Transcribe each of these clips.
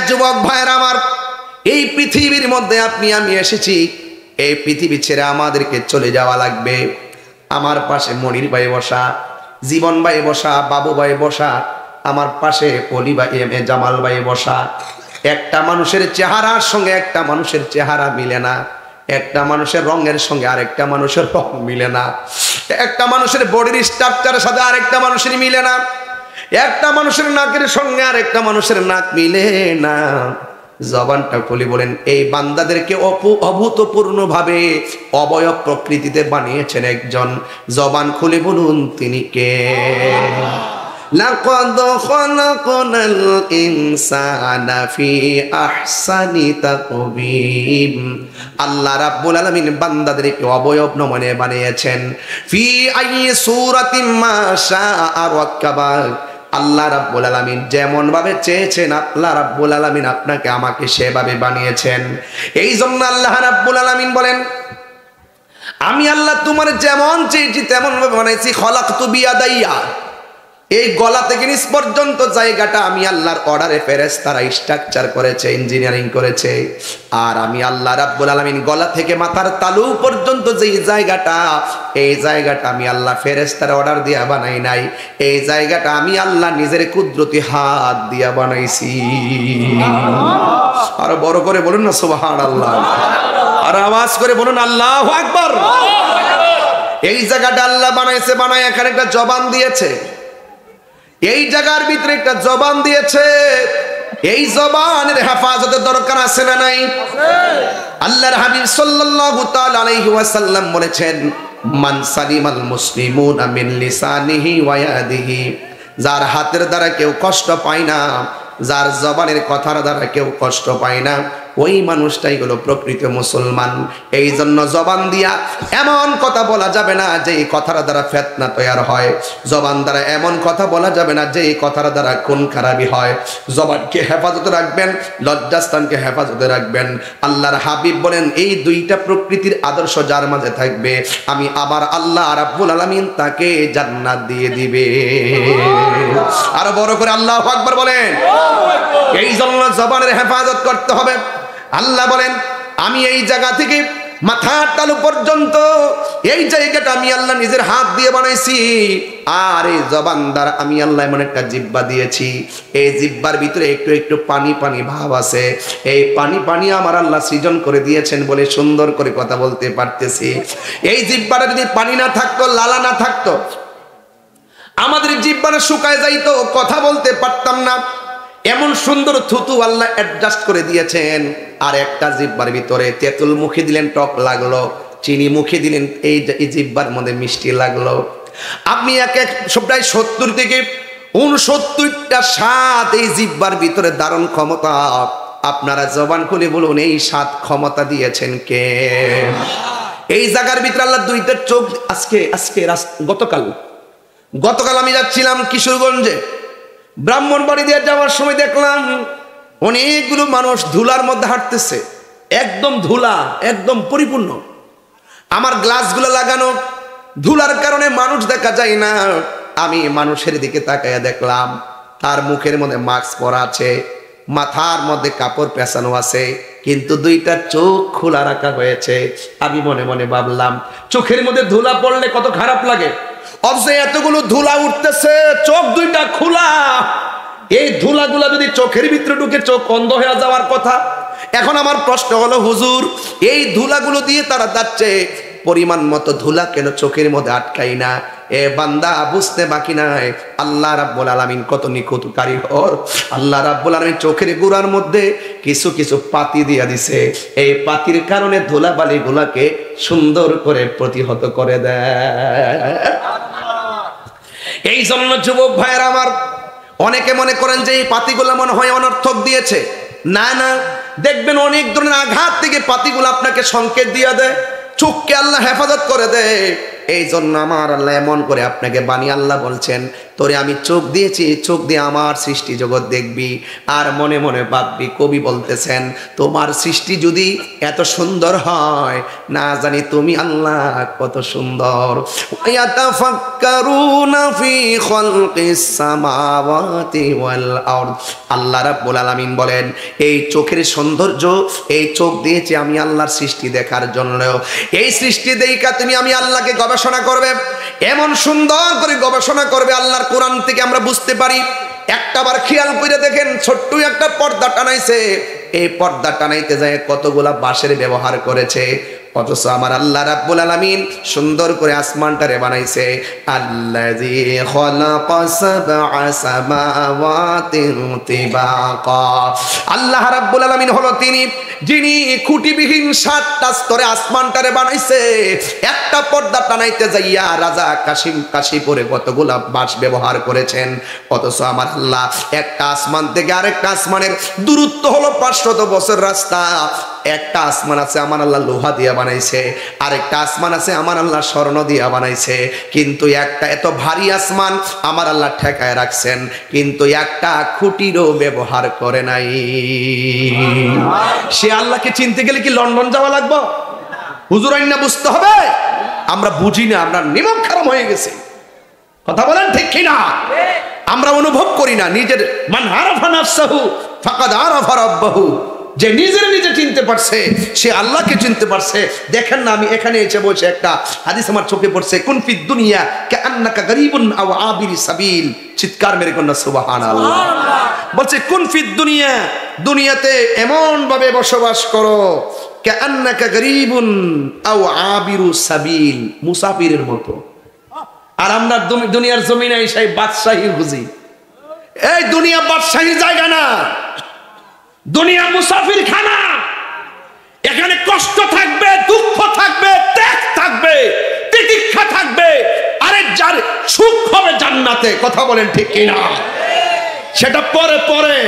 যুবক ভাইরা আমার, এই পৃথিবীর মধ্যে আপনি আমি এসেছি, এই পৃথিবী ছেড়ে আমাদেরকে চলে যাওয়া লাগবে। আমার পাশে মনির ভাই বসা, জীবন ভাই বসা, বাবু ভাই বসা, আমার পাশে অলি ভাই, এম এ জামাল ভাই বসা। একটা মানুষের চেহারার সঙ্গে একটা মানুষের চেহারা মিলে না, একটা মানুষের রঙের সঙ্গে আরেকটা মানুষের রং মিলে না, একটা মানুষের বডির স্ট্রাকচারের সাথে আরেকটা মানুষের মিলে না, একটা মানুষের নাকের সঙ্গে আরেকটা মানুষের নাক মিলে না। জবানটা খুলে বলেন, এই বান্দাদেরকে অভূতপূর্ণ ভাবে অবয়ব প্রকৃতিতে বানিয়েছেন একজন। জবান খুলে বলুন তিনি কে? লাকাদ খালাকনাল ইনসানা ফি আহসানি তাকবীম। আল্লাহ রাব্বুল আলামিন বান্দাদেরকে অবয়ব নমুনে বানিয়েছেন। ফি আইয়ি সূরাতিম মা শাআ রাক্কাবা। আল্লাহ রাব্বুল আলামিন যেমন ভাবে চেয়েছেন, আল্লাহ রাব্বুল আলামিন আপনাকে আমাকে সেভাবে বানিয়েছেন। এই জন্য আল্লাহ রাব্বুল আলামিন বলেন, আমি আল্লাহ তোমার যেমন চেয়েছি তেমন ভাবে বানাইছি। খলাকতু বিয়াদাইয়া। এই গলা থেকে নিচ পর্যন্ত জায়গাটা আমি আল্লাহর অর্ডারে ফেরেশতারা স্ট্রাকচার করেছে, ইঞ্জিনিয়ারিং করেছে। আর আমি আল্লাহ রাব্বুল আলামিন গলা থেকে মাথার তালু পর্যন্ত যেই জায়গাটা, এই জায়গাটা আমি আল্লাহ ফেরেশতার অর্ডার দিয়া বানাই নাই, এই জায়গাটা আমি আল্লাহ নিজের কুদরতি হাত দিয়া বানাইছি। আরো বড় করে বলুন না সুবহানাল্লাহ, আর আওয়াজ করে বলুন আল্লাহু আকবার। এই জায়গাটা আল্লাহ বানাইছে, বানায় এখানে একটা জবান দিয়েছে, এই জায়গার ভিতরে একটা জবান দিয়েছে। এই জবানের হেফাজতের দরকার আছে না নাই? আল্লাহর হাবিব সাল্লাল্লাহু তাআলা আলাইহি ওয়াসাল্লাম বলেছেন, মান সালিমাল মুসলিমুনা মিন লিসানিহি ওয়া ইয়াদিহি। যার হাতের দ্বারা কেউ কষ্ট পায় না, যার জবানের কথার দ্বারা কেউ কষ্ট পায় না, ওই মানুষটাই হলো প্রকৃত মুসলমান। এই জন্য জবান দিয়া এমন কথা বলা যাবে না যে এই কথার দ্বারা ফিতনা তৈরি হয়। জবান দ্বারা এমন কথা বলা যাবে না যে এই কথার দ্বারা খুন খারাপি হয়। জবানকে হেফাজতে রাখবেন, লজ্জাস্থানকে হেফাজতে রাখবেন। আল্লাহর হাবিব বলেন, এই দুইটা প্রকৃতির আদর্শ যার মাঝে থাকবে, আমি আবার আল্লাহ রাব্বুল আলামিন তাকে জান্নাত দিয়ে দিবে। আরো বড় করে আল্লাহু আকবার বলেন। এই জন্য জবানের হেফাজত করতে হবে। আল্লাহ বলেন, আমি এই জায়গা থেকে মাথার তালু পর্যন্ত এই জায়গাটা আমি আল্লাহ নিজের হাত দিয়ে বানাইছি। আর এই জবান দ্বারা আমি আল্লাহ এমন একটা জিহ্বা দিয়েছি, এই জিহ্বার ভিতরে একটু একটু পানি পানি ভাব আছে। এই পানি পানি আমার আল্লাহ সৃজন করে দিয়েছেন বলে সুন্দর করে কথা বলতে পারতেছি। এই জিহ্বাটা যদি পানি না থাকতো, লালা না থাকতো, আমাদের জিহ্বাটা শুকায় যাইতো, কথা বলতে পারতাম না। এমন সুন্দর থুতু আল্লাহ অ্যাডজাস্ট করে দিয়েছেন। আর একটা জিহ্বার ভিতরে তেঁতুল মুখে দিলেন টক লাগলো, চিনি মুখে দিলেন এই জিহ্বার মধ্যে মিষ্টি লাগলো। আপনি এক এক প্রায় 70 থেকে 69টা স্বাদ এই জিহ্বার ভিতরে ধারণ ক্ষমতা। আপনারা জবান খুলে বলুন, এই স্বাদ ক্ষমতা দিয়েছেন কে? এই জায়গার ভিতরে আল্লাহ দুইটা চোখ। গতকাল আমি যাচ্ছিলাম কিশোরগঞ্জে, ব্রাহ্মণবাড়ি দিয়ে যাওয়ার সময় দেখলাম অনেকগুলো মানুষ ধুলার মধ্যে হাঁটতেছে, একদম ধুলা, একদম পরিপূর্ণ। আমার গ্লাসগুলো লাগানো, ধুলার কারণে মানুষ দেখা যায় না। আমি মানুষের দিকে তাকাইয়া দেখলাম, তার মুখের মধ্যে মাস্ক পরা আছে, মাথার মধ্যে কাপড় পেঁচানো আছে, কিন্তু দুইটা চোখ খোলা রাখা হয়েছে। আমি মনে মনে ভাবলাম, চোখের মধ্যে ধুলা পড়লে কত খারাপ লাগে, অথচ এতগুলো ধুলা উঠতেছে, চোখ দুইটা খোলা। এই ধুলাগুলা যদি চোখের ভিতরে ঢুকে চোখ অন্ধ হয়ে যাওয়ার কথা। এখন আমার প্রশ্ন হলো, হুজুর, এই ধুলাগুলো দিয়ে তারা যাচ্ছে, পরিমাণ মতো ধুলা কেন চোখের মধ্যে আটকাই না? এ বান্দা, বুঝতে বাকি নাই আল্লাহ রাব্বুল আলামিন কত নিখুঁত কারিগর। আল্লাহ রাব্বুল আলামিন চোখের গোড়ার মধ্যে কিছু কিছু পাতি দিয়া দিছে। এই পাতির কারণে ধুলাবালি গুলাকে সুন্দর করে প্রতিহত করে দেয়। এই জন্য যুবক ভাইয়ের আমার, অনেকে মনে করেন যে এই পাতিগুলা মনে হয় অনর্থক দিয়েছে। না না, দেখবেন অনেক ধরনের আঘাত থেকে পাতিগুলো আপনাকে সংকেত দিয়ে দেয়, চোখকে আল্লাহ হেফাজত করে দেয়। এই জন্য আমার আল্লাহ এমন করে আপনাকে বানিয়ে আল্লাহ বলছেন, তোরে আমি চোখ দিয়েছি, চোখ দিয়ে আমার সৃষ্টি জগৎ দেখবি আর মনে মনে ভাববি। কবি বলতেছেন তোমার সৃষ্টি যদি এত সুন্দর হয়, না জানি তুমি আল্লাহ কত সুন্দর। ইয়াতাফাক্কারুনা ফি খালকিস সামাওয়াতি ওয়াল আরদ। আল্লাহ রাব্বুল আলামিন বলেন এই চোখের সৌন্দর্য, এই চোখ দিয়েছি আমি আল্লাহর সৃষ্টি দেখার জন্য। এই সৃষ্টি দেখা তুমি আমি আল্লাহকে গবেষণা করবে, এমন সুন্দর করে গবেষণা করবে আল্লাহর কোরআন থেকে আমরা বুঝতে পারি। একটাবার খেয়াল করে দেখেন, ছোট্ট একটা পর্দা টানাইছে, এই পর্দা টানাইতে যায় কতগুলা বাঁশের ব্যবহার করেছে, অথচ আমার আল্লাহ রাব্বুল আলামিন সুন্দর করে আসমানটারে বানাইছে। আল্লাযী খালাকাস সাবআ সামাওয়াতিন তিবাকা। আল্লাহ রাব্বুল আলামিন হলো তিনি যিনি খুঁটিবিহীন 7টা স্তরে আসমানটারে বানাইছে। একটা পর্দা টানাইতে যাইয়া রাজা কাশিপুরে কতগুলা বাঁশ ব্যবহার করেছেন, অথচ আমার আল্লাহ একটা আসমান থেকে আরেকটা আসমানের দূরত্ব হলো 500 বছর রাস্তা। একটা আসমান আছে আমার আল্লাহ লোহা দিয়া বানাইছে, আরেকটা আসমান আছে আমার আল্লাহ স্বর্ণ দিয়া বানাইছে, কিন্তু একটা এত ভারী আসমান আমার আল্লাহ ঠেকায় রাখছেন, কিন্তু একটা খুঁটিরও ব্যবহার করে নাই। সে আল্লাহকে চিনতে গেলে কি লন্ডন যাওয়া লাগবে? হুজুর আইনা বুঝতে হবে। আমরা বুঝি না, আমরা নিমক খারাপ হয়ে গেছে। কথা বলেন ঠিক কিনা? আমরা অনুভব করি না। নিজের মান আরাফা নাফসাহু ফাকাদ আরাফা রাব্বাহু। যে নিজের নিজে চিনতে পারছে সে আল্লাহকে চিনতে পারছে। দেখেন না, আমি এখানে এসে বসে একটা হাদিস আমার চোখে পড়ছে, কুন ফিদ দুনিয়া কাআন্নাকা গরীবুন আও আবিরি সাবিল। চিৎকার মেরে কোন সুবহানাল্লাহ। বলছে কুন ফিদ দুনিয়া, দুনিয়াতে এমন ভাবে বসবাস করো কাআন্নাকা গরীবুন আও আবিরু সাবিল, মুসাফিরের মতো। আর আমরা দুনিয়ার জমিনে এসে বাদশাহী খুঁজি। এই দুনিয়া বাদশাহীর জায়গা না, দুনিয়া মুসাফির খানা। এখানে কষ্ট থাকবে, দুঃখ থাকবে, ত্যাগ থাকবে, তিতিক্ষা থাকবে, আরে যার সুখ হবে জান্নাতে। কথা বলেন ঠিক কিনা? সেটা পরে পরে,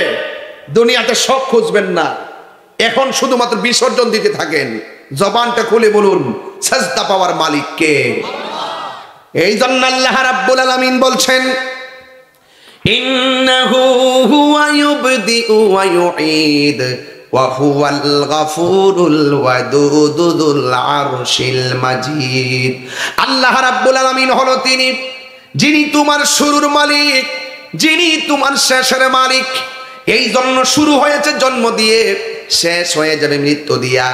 দুনিয়াতে সব খুঁজবেন না, এখন শুধুমাত্র বিসর্জন দিতে থাকেন। জবানটা খুলে বলুন সাজদা পাওয়ার মালিক কে? এই জন্য আল্লাহ রাব্বুল আলামিন বলছেন ইন্নাহু হুয়া ইউবদিউ ওয়া ইউঈদ ওয়া হুয়াল গফুরুল ওয়াদুদুল আরশিল মাজিদ। আল্লাহ রাব্বুল আলামিন হলো তিনি যিনি তোমার শুরুর মালিক, যিনি তোমার শেষের মালিক। এই জন্য শুরু হয়েছে জন্ম দিয়ে, শেষ হয়ে যাবে মৃত্যু দিয়া।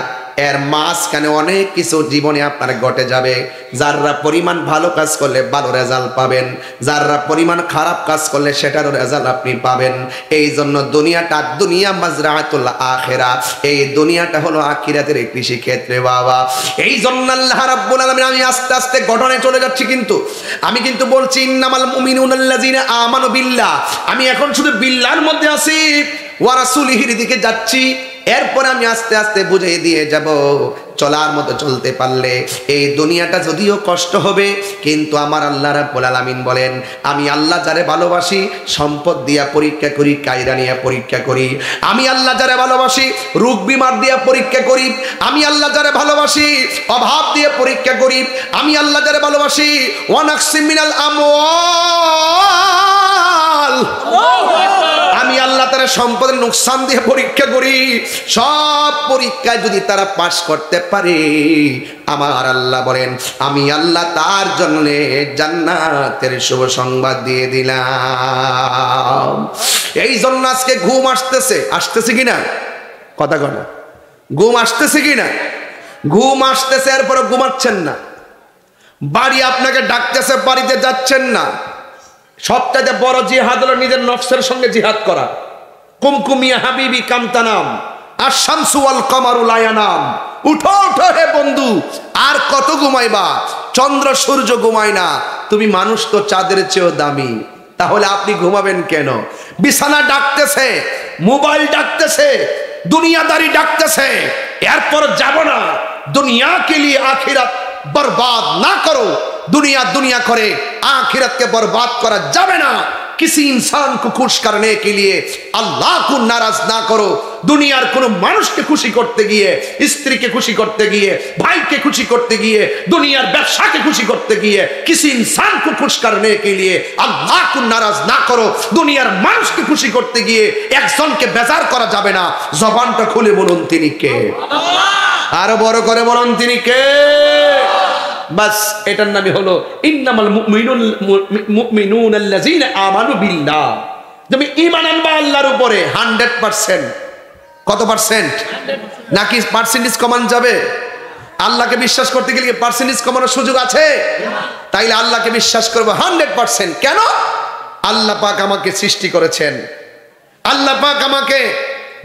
এর মাঝখানে অনেক কিছু জীবনে আপনার ঘটে যাবে। যারা পরিমাণ ভালো কাজ করলে ভালো রেজাল্ট পাবেন, যারা পরিমাণ খারাপ কাজ করলে সেটারও রেজাল্ট আপনি পাবেন। এই জন্য দুনিয়াটা দুনিয়া মাজরাতুল আখিরা, এই দুনিয়াটা হলো আখিরাতের কৃষি ক্ষেত্রে বাবা। এই জন্য আল্লাহ রাব্বুল আলামিন, আমি আস্তে আস্তে ঘটনায় চলে যাচ্ছি, কিন্তু আমি কিন্তু বলছি ইন্নামাল মুমিনুনাল্লাযিনা আমানু বিল্লাহ। আমি এখন শুধু বিল্লাহর মধ্যে আছি, ওয়া রাসূলিহির দিকে যাচ্ছি। এরপর আমি আস্তে আস্তে বুঝিয়ে দিয়ে যাব, চলার মতো চলতে পারলে এই দুনিয়াটা যদিও কষ্ট হবে, কিন্তু আমার আল্লাহ রাব্বুল আলামিন বলেন আমি আল্লাহ যারে ভালোবাসি সম্পদ দিয়া পরীক্ষা করি, কায়দা নিয়ে পরীক্ষা করি। আমি আল্লাহ যারে ভালোবাসি রোগ বিমার দিয়া পরীক্ষা করি। আমি আল্লাহ যারে ভালোবাসি অভাব দিয়ে পরীক্ষা করি। আমি আল্লাহ যারে ভালোবাসি ওয়া নাকসিম মিনাল আমওয়াল, আমি আল্লাহ তারা সম্পদের নোকসান দিয়ে পরীক্ষা করি। সব পরীক্ষায় যদি তারা পাশ করতে পারে, আমার আল্লাহ বলেন আমি আল্লাহ তার জন্য জান্নাতের শুভ সংবাদ দিয়ে দিলাম। এই জন্য আজকে ঘুম আসতেছে কিনা? কথা কথা ঘুম আসতেছে কিনা? ঘুম আসতেছে, এরপরে ঘুমাচ্ছেন না। বাড়ি আপনাকে ডাকতেছে, বাড়িতে যাচ্ছেন না। সবচেয়ে বড় জিহাদ হলো নিজের নফসের সঙ্গে জিহাদ করা। কুমকুমিয়া হাবিবি কামতানাম আর শামসু ওয়াল কমারু লা ইয়ানাম। উঠো উঠো হে বন্ধু, আর কত ঘুমাইবা? চন্দ্র সূর্য ঘুমায় না, তুমি মানুষ তো চাঁদের চেয়েও দামি। তাহলে আপনি ঘুমাবেন কেন? বিছানা ডাকতেছে, মোবাইল ডাকতেছে, দুনিয়াদারি ডাকতেছে, এরপর যাব না। দুনিয়া কে লিয়ে আখিরাত বরবাদ না করো। দুনিয়া দুনিয়া করে আখিরাতকে বরবাদ করা যাবে না। किसी इंसान को खुश करने के लिए अल्लाह को नाराज ना करो। दुनियार कोनो মানুষকে খুশি করতে গিয়ে, স্ত্রীকে খুশি করতে গিয়ে, ভাইকে খুশি করতে গিয়ে, দুনিয়ার ব্যবসাকে খুশি করতে গিয়ে किसी इंसान को खुश करने के लिए अल्लाह को नाराज ना करो। দুনিয়ার মানুষকে খুশি করতে গিয়ে একজনকে বেজার করা যাবে না। জবানটা খুলে বলুন তিনি কে? আল্লাহ। আরো বড় করে বলুন তিনি কে? বাস এটার নামই হলো ইন্নামাল মুমিনুনাল্লাযীনা আমানু বিল্লাহ। তুমি ঈমান আনবা আল্লাহর উপরে 100%। কত পার্সেন্ট? নাকি পার্সেন্টেজ কমান যাবে? আল্লাহকে বিশ্বাস করতে গেলে পার্সেন্টেজ কমানোর সুযোগ আছে? তাইলে আল্লাহকে বিশ্বাস করব 100%। কেন? আল্লাহ পাক আমাকে সৃষ্টি করেছেন, আল্লাহ পাক আমাকে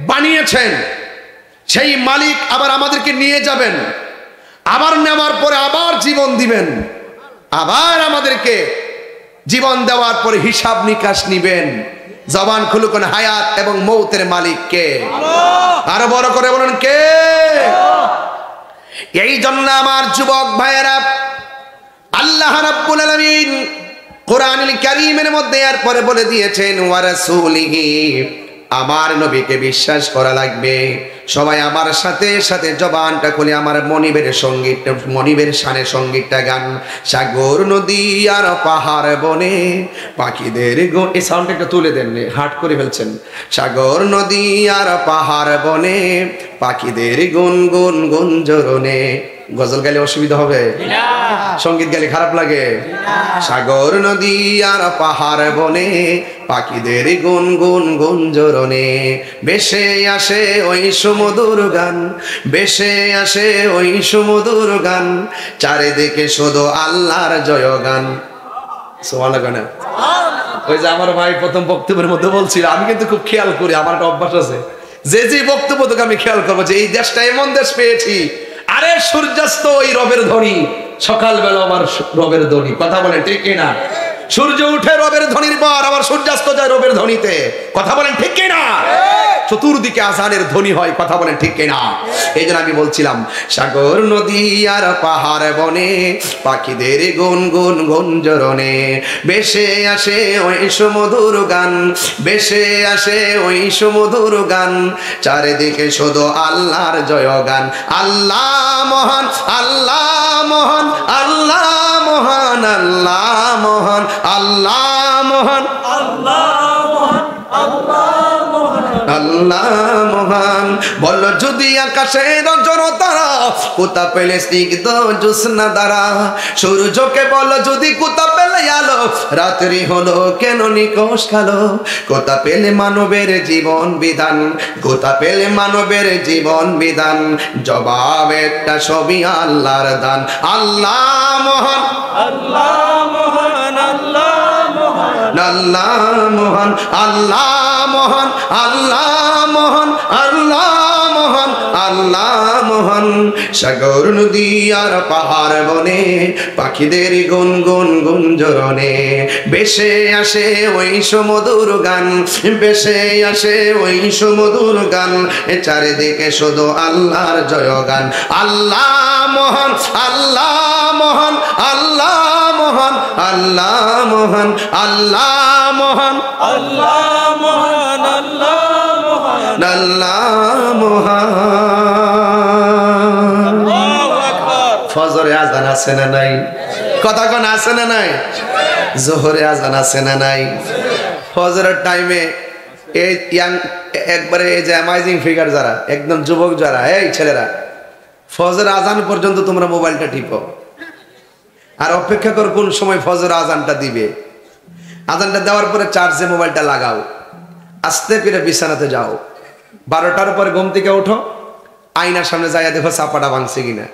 বানিয়েছেন, সেই মালিক আবার আমাদেরকে নিয়ে যাবেন, আবার নেওয়ার পরে আবার জীবন দিবেন, আবার আমাদেরকে জীবন দেওয়ার পরে হিসাব নিকাশ নিবেন। জবান খুলুন হায়াত এবং মৌতের মালিক কে? আরো বড় করে বলুন কে? এই জন্য আমার যুবক ভাইয়েরা, আল্লাহ রাব্বুল আলামিন কোরআনুল কারীমের মধ্যে এরপরে বলে দিয়েছেন ওয়া রাসূলিহি, আমার নবীকে বিশ্বাস করা লাগবে। সবাই আমার সাথে সাথে জবানটা খুলে আমার মনিবের সঙ্গীত, মনিবের শানে সঙ্গীতটা গান। সাগর নদী আর পাহাড় বনে পাখিদের গো, এই সাউন্ডটা একটু তুলে দেন, হার্ট করে ফেলছেন। সাগর নদী আর পাহাড় বনে পাখিদের গুন গুন গুঞ্জরণে। গজল গাইলে অসুবিধা হবে? সঙ্গীত গাইলে খারাপ লাগে? সাগর নদী আর পাহাড় বনে পাখিদের গুন গুন গুঞ্জরণে বেশে আসে ওই সুমধুর গান, বেশে আসে ওই সুমধুর গান, চারিদিকে শুধু আল্লাহর জয়গান। সুবহানাল্লাহ। ওই যে আমার ভাই প্রথম বক্তব্যের মধ্যে বলছিল, আমি কিন্তু খুব খেয়াল করি, আমার একটা অভ্যাস আছে, যে যে বক্তব্য তোকে আমি খেয়াল করবো যে এই দেশটা এমন দেশ পেয়েছি, আরে সূর্যাস্ত ওই রবের ধ্বনি, সকালবেলা আমার রবের ধ্বনি। কথা বলেন ঠিক কিনা? সূর্য উঠে রবের ধ্বনির পর আবার সূর্যাস্ত যায় রবের ধ্বনিতে। কথা বলেন ঠিক কিনা? চতুর্দিকে আজানের ধ্বনি হয়। কথা বলেন ঠিক কিনা? এই জন্য আমি বলছিলাম সাগর নদী আর পাহাড় বনে পাখিদের গুন গুন গুঞ্জরণে বেশে আসে ওই সুমধুর গান, বেশে আসে ওই সুমধুর গান, চারিদিকে শুধু আল্লাহর জয়গান। আল্লাহ মহান, আল্লাহ মহান, আল্লাহ মহান, আল্লাহ মহান, আল্লাহ মহান, আল্লাহ মহান, আল্লাহ মহান। বলো যদি আকাশের জড়তারা কোথা পেলে স্নিগ্ধ জ্যোৎস্না দ্বারা, সূর্যকে বলো যদি কোথা পেলে আলো, রাত্রি হলো কেন নিকশ কালো, কোথা পেলে মানবের জীবন বিধান, কোথা পেলে মানবের জীবন বিধান, জবাব একটা সবই আল্লাহর দান। আল্লাহ মহান, আল্লাহ মহান, আল্লাহ মহান, আল্লাহ মহান, আল্লাহ মহান, আল্লাহ মহান, আল্লাহ মহান, আল্লাহ মহান। সাগর নদী আর পাহাড় বনে পাখিদের গুন গুন গুঞ্জরণে বেশে আসে ওই সুমধুর গান, বেশে আসে ওই সুমধুর গান, চারিদিকে শুধু আল্লাহর জয়গান। আল্লাহ মহান, আল্লাহ মহান, আল্লাহ মহান, আল্লাহ মহান, আল্লাহ মহান, আল্লাহ মহান, আল্লাহ মহান, আল্লাহ মহান। ফজরে আজান আছে না নাই? কথা কোন আছে না নাই? জোহরে আজান আছে না নাই? ফজরের টাইমে এই ইয়াং একবারে এই যে অ্যামাইজিং ফিগার যারা, একদম যুবক যারা, এই ছেলেরা, ফজর আজান পর্যন্ত তোমরা মোবাইলটা টিপো আর অপেক্ষা কর কোন সময় ফজর আজানটা দিবে। আজানটা দেওয়ার পরে চার্জে মোবাইলটা লাগাও, আস্তে করে বিছানাতে যাও। 12টার পরে ঘুম থেকে ওঠো, আয়নার সামনে যাইয়া দেখো চাপাটা ভাঙছে কিনা।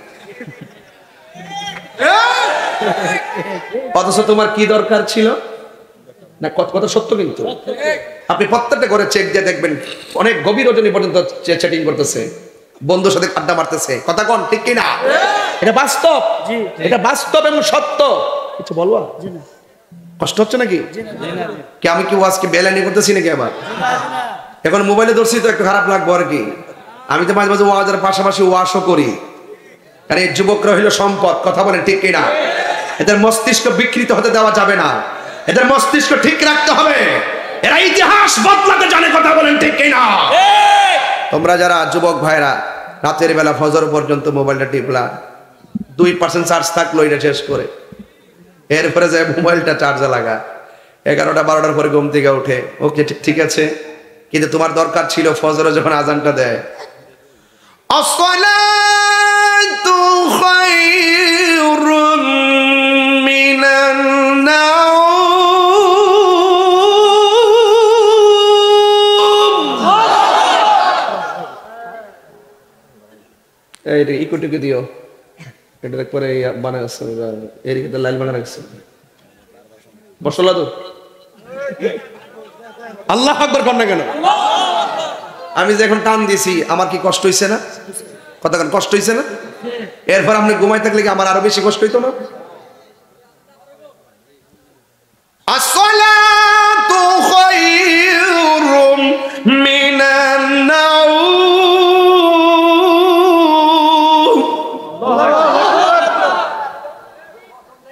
অথচ তোমার কি দরকার ছিল না? কত সত্য। কিন্তু আপনি প্রত্যেকটা ঘরে চেক দিয়ে দেখবেন অনেক গভীর রজনী পর্যন্ত চ্যাটিং করতেছে, বন্ধুর সাথে আড্ডা মারতেছে। কথা কোন ঠিক কিনা? এটা বাস্তব, এটা বাস্তব এবং সত্য। কিছু বলবা? কষ্ট হচ্ছে নাকি? কি আমি কি ওয়াজকে বেলানি করতেছি নাকি? আবার এখন মোবাইলে ধরছি তো একটু খারাপ লাগবো আর কি। আমি তো মাঝে মাঝে ওয়াজের পাশাপাশি ওয়াশও করি, কারণ এই যুবকরা হইলো সম্পদ। কথা বলেন ঠিক কিনা? এদের মস্তিষ্ক বিকৃত হতে দেওয়া যাবে না। এদের মস্তিষ্ক ঠিক রাখতে হবে। এরা ইতিহাস বদলাতে জানে, কথা বলেন ঠিক কিনা? তোমরা যারা যুবক ভাইরা রাতের বেলা ফজর পর্যন্ত মোবাইলটা টিপলা, 2% চার্জ থাকলো এটা শেষ করে, এরপরে যে মোবাইলটা চার্জে লাগা, 11টা 12টার পরে ঘুম থেকে উঠে, ওকে ঠিক আছে, কিন্তু তোমার দরকার ছিল ফজরে যখন আজানটা দেয়, আসসালাতু খায়রুম মিনান নাওম। এই ইকুটিকে দিও, এটা পরে বানা গেছে, এদিকে লাইল বানা গেছে, বসলা তো আল্লাহ আকবার কর না কেন? আমি যে এখন টান দিছি, আমার কি কষ্ট হইছে না? কতক্ষণ কষ্ট হইছে না? এরপর আপনি ঘুমাই থাকলে কি আমার আরো বেশি কষ্ট হইতো না? আসসালাতু খায়রুম মিনান নাওম।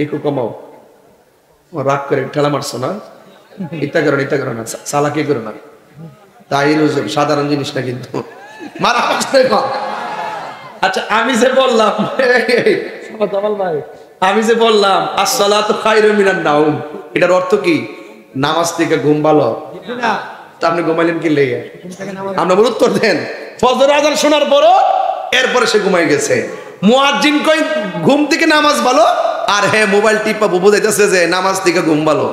একটু কমাও, রাগ করে ঠেলা মারছো না, ইত্যা করো না, চালাকি করো না, তাই সাধারণ জিনিস না কিন্তু মারা। আচ্ছা আমি যে বললাম আসসালাতু খায়রুম মিনান নাওম, এটার অর্থ কি? নামাজ থেকে ঘুম ভালো। তা আপনি ঘুমাইলেন কি লেগে? আপনি উত্তর দেন। ফজর আজান শোনার পরও এরপরে সে ঘুমাই গেছে। মুয়াজ্জিন কই ঘুম থেকে নামাজ ভালো, আর হ্যাঁ মোবাইল টিপা বুবু যাইতেছে যে নামাজ থেকে ঘুম ভালো।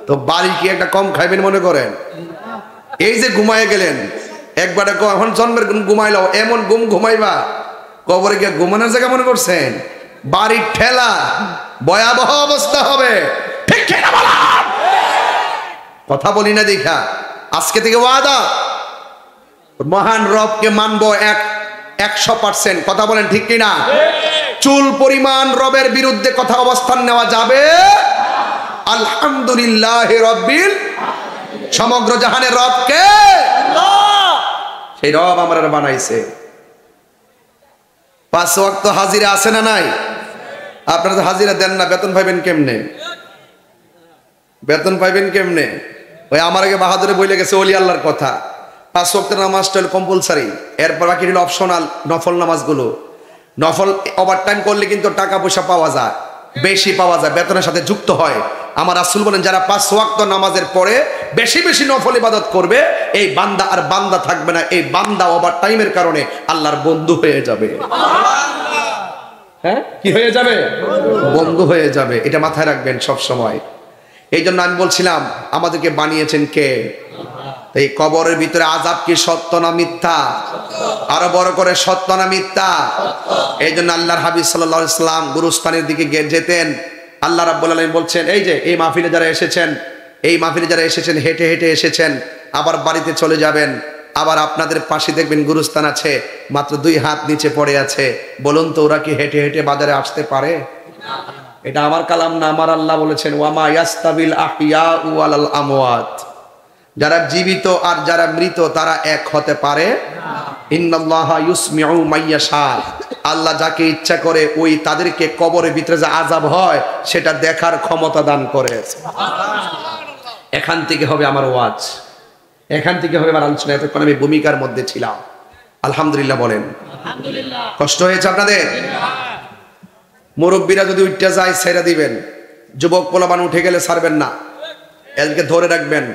তো বাড়ি কি একটা কম খাইবেন মনে করেন? এই যে ঘুমায় গেলেন একবারে, এখন জন্মের ঘুমাইলো, এমন ঘুমাইবা কবরে গিয়ে ঘুমানোর জায়গা মনে করছেন? বাড়ির ঠেলা, ভয়াবহ অবস্থা হবে। ঠিক কিনা বলা? কথা বলি না দেখা আজকে থেকে ওয়াদা, মহান রবকে মানবো 100%। কথা বলেন ঠিক কিনা? চুল পরিমাণ রবের বিরুদ্ধে কথা অবস্থান নেওয়া যাবে? আলহামদুলিল্লাহ রব্বিল, সমগ্র জাহানের রবকে, সেই রব আমরা বানাইছে। 5 ওয়াক্ত হাজিরা আছে না নাই? আপনারা তো হাজিরা দেন না, বেতন পাইবেন কেমনে? বেতন পাইবেন কেমনে? ওই আমার আগে বাহাদুরে বলে গেছে ওলি আল্লাহর কথা, 5 ওয়াক্তের নামাজটা হলো কম্পালসারি, এরপর বাকি হলো অপশনাল নফল নামাজগুলো। নফল ওভারটাইম করলে কিন্তু টাকা পয়সা পাওয়া যায়, বেশি পাওয়া যায়, বেতনের সাথে যুক্ত হয়। আমার রাসূল বলেন যারা 5 ওয়াক্ত নামাজের পরে বেশি বেশি নফল ইবাদত করবে, এই বান্দা আর বান্দা থাকবে না, এই বান্দা ওভারটাইমের কারণে আল্লাহর বন্ধু হয়ে যাবে। হ্যাঁ, কি হয়ে যাবে? বন্ধু হয়ে যাবে। এটা মাথায় রাখবেন সব সময়। এই জন্য আমি বলছিলাম আমাদেরকে বানিয়েছেন কে? এই কবরের ভিতরে আযাব কি সত্য না মিথ্যা? আরো বড় করে সত্য না মিথ্যা? এই জন্য আল্লাহর হাবিব সাল্লাল্লাহু আলাইহি ওয়াসাল্লাম গুরুস্থানের দিকে যেতেন। আল্লাহ রাব্বুল আলামিন বলছেন, এই যে এই মাহফিলে যারা এসেছেন, হেঁটে হেঁটে এসেছেন, আবার বাড়িতে চলে যাবেন, আবার আপনাদের পাশে দেখবেন গুরুস্থান আছে, মাত্র 2 হাত নিচে পড়ে আছে। বলুন তো ওরা কি হেঁটে হেঁটে বাজারে আসতে পারে? এটা আমার কালাম না, আমার আল্লাহ বলেছেন ওয়ামা ইয়াস্তাবিল আহইয়াউ ওয়ালাল আমওয়াত, যারা জীবিত আর যারা মৃত তারা এক হতে পারে না। ইন্নাল্লাহা ইউসমিউ মাইয়াশা, আল্লাহ যাকে ইচ্ছা করে ওই তাদেরকে কবরের ভিতরে যে আযাব হয় সেটা দেখার ক্ষমতা দান করে। এখান থেকে হবে আমার ওয়াজ, এখান থেকে হবে আমার আলোচনা। এতক্ষণ আমি ভূমিকার মধ্যে ছিলাম। আলহামদুলিল্লাহ বলেন। কষ্ট হয়েছে আপনাদের? মুরব্বীরা যদি উঠতে যায় ছেড়ে দিবেন, যুবক পোলাপান উঠে গেলে ছাড়বেন না, এদেরকে ধরে রাখবেন,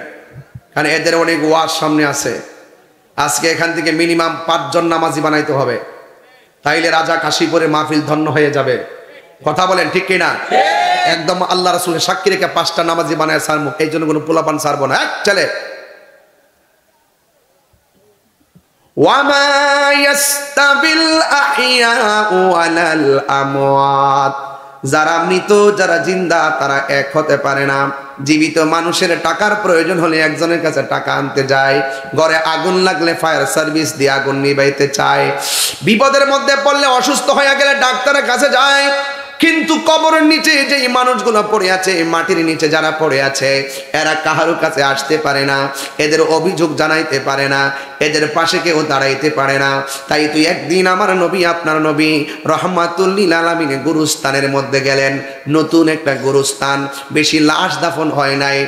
কারণ এদের অনেক ওয়াজ সামনে আছে। আজকে এখান থেকে মিনিমাম 5 জন নামাজি বানাইতে হবে, তাইলে রাজা কাশীপুরে মাহফিল ধন্য হয়ে যাবে। কথা বলেন ঠিক কিনা? একদম আল্লাহ রাসূলের সাক্ষী রেখে 5টা নামাজি বানায় ছাড়বো, এই জন্য কোনো পোলাপান ছাড়বো না। চলে ওয়ামা ইয়াস্তাবিল আহইয়াউ ওয়ালাল আমওয়াত, যারা মৃত যারা জিন্দা তারা এক হতে পারে না। জীবিত মানুষের টাকার প্রয়োজন হলে একজনের কাছে টাকা আনতে যায়, ঘরে আগুন লাগলে ফায়ার সার্ভিস দিয়ে আগুন নিভাইতে চায়, বিপদের মধ্যে পড়লে অসুস্থ হয়ে গেলে ডাক্তারের কাছে যায়, কিন্তু কবরের নিচে যেই মানুষগুলো পড়ে আছে, মাটির নিচে যারা পড়ে আছে, এরা কাহারও কাছে আসতে পারে না, এদের অভিযোগ জানাইতে পারে না, এদের পাশে কেউ দাঁড়াইতে পারে না। তাই তুই একদিন আমার নবী, আপনার নবী রহমাতুল লিল আলামিন গুরুস্থানের মধ্যে গেলেন, নতুন একটা গুরুস্থান, বেশি লাশ দাফন হয় নাই।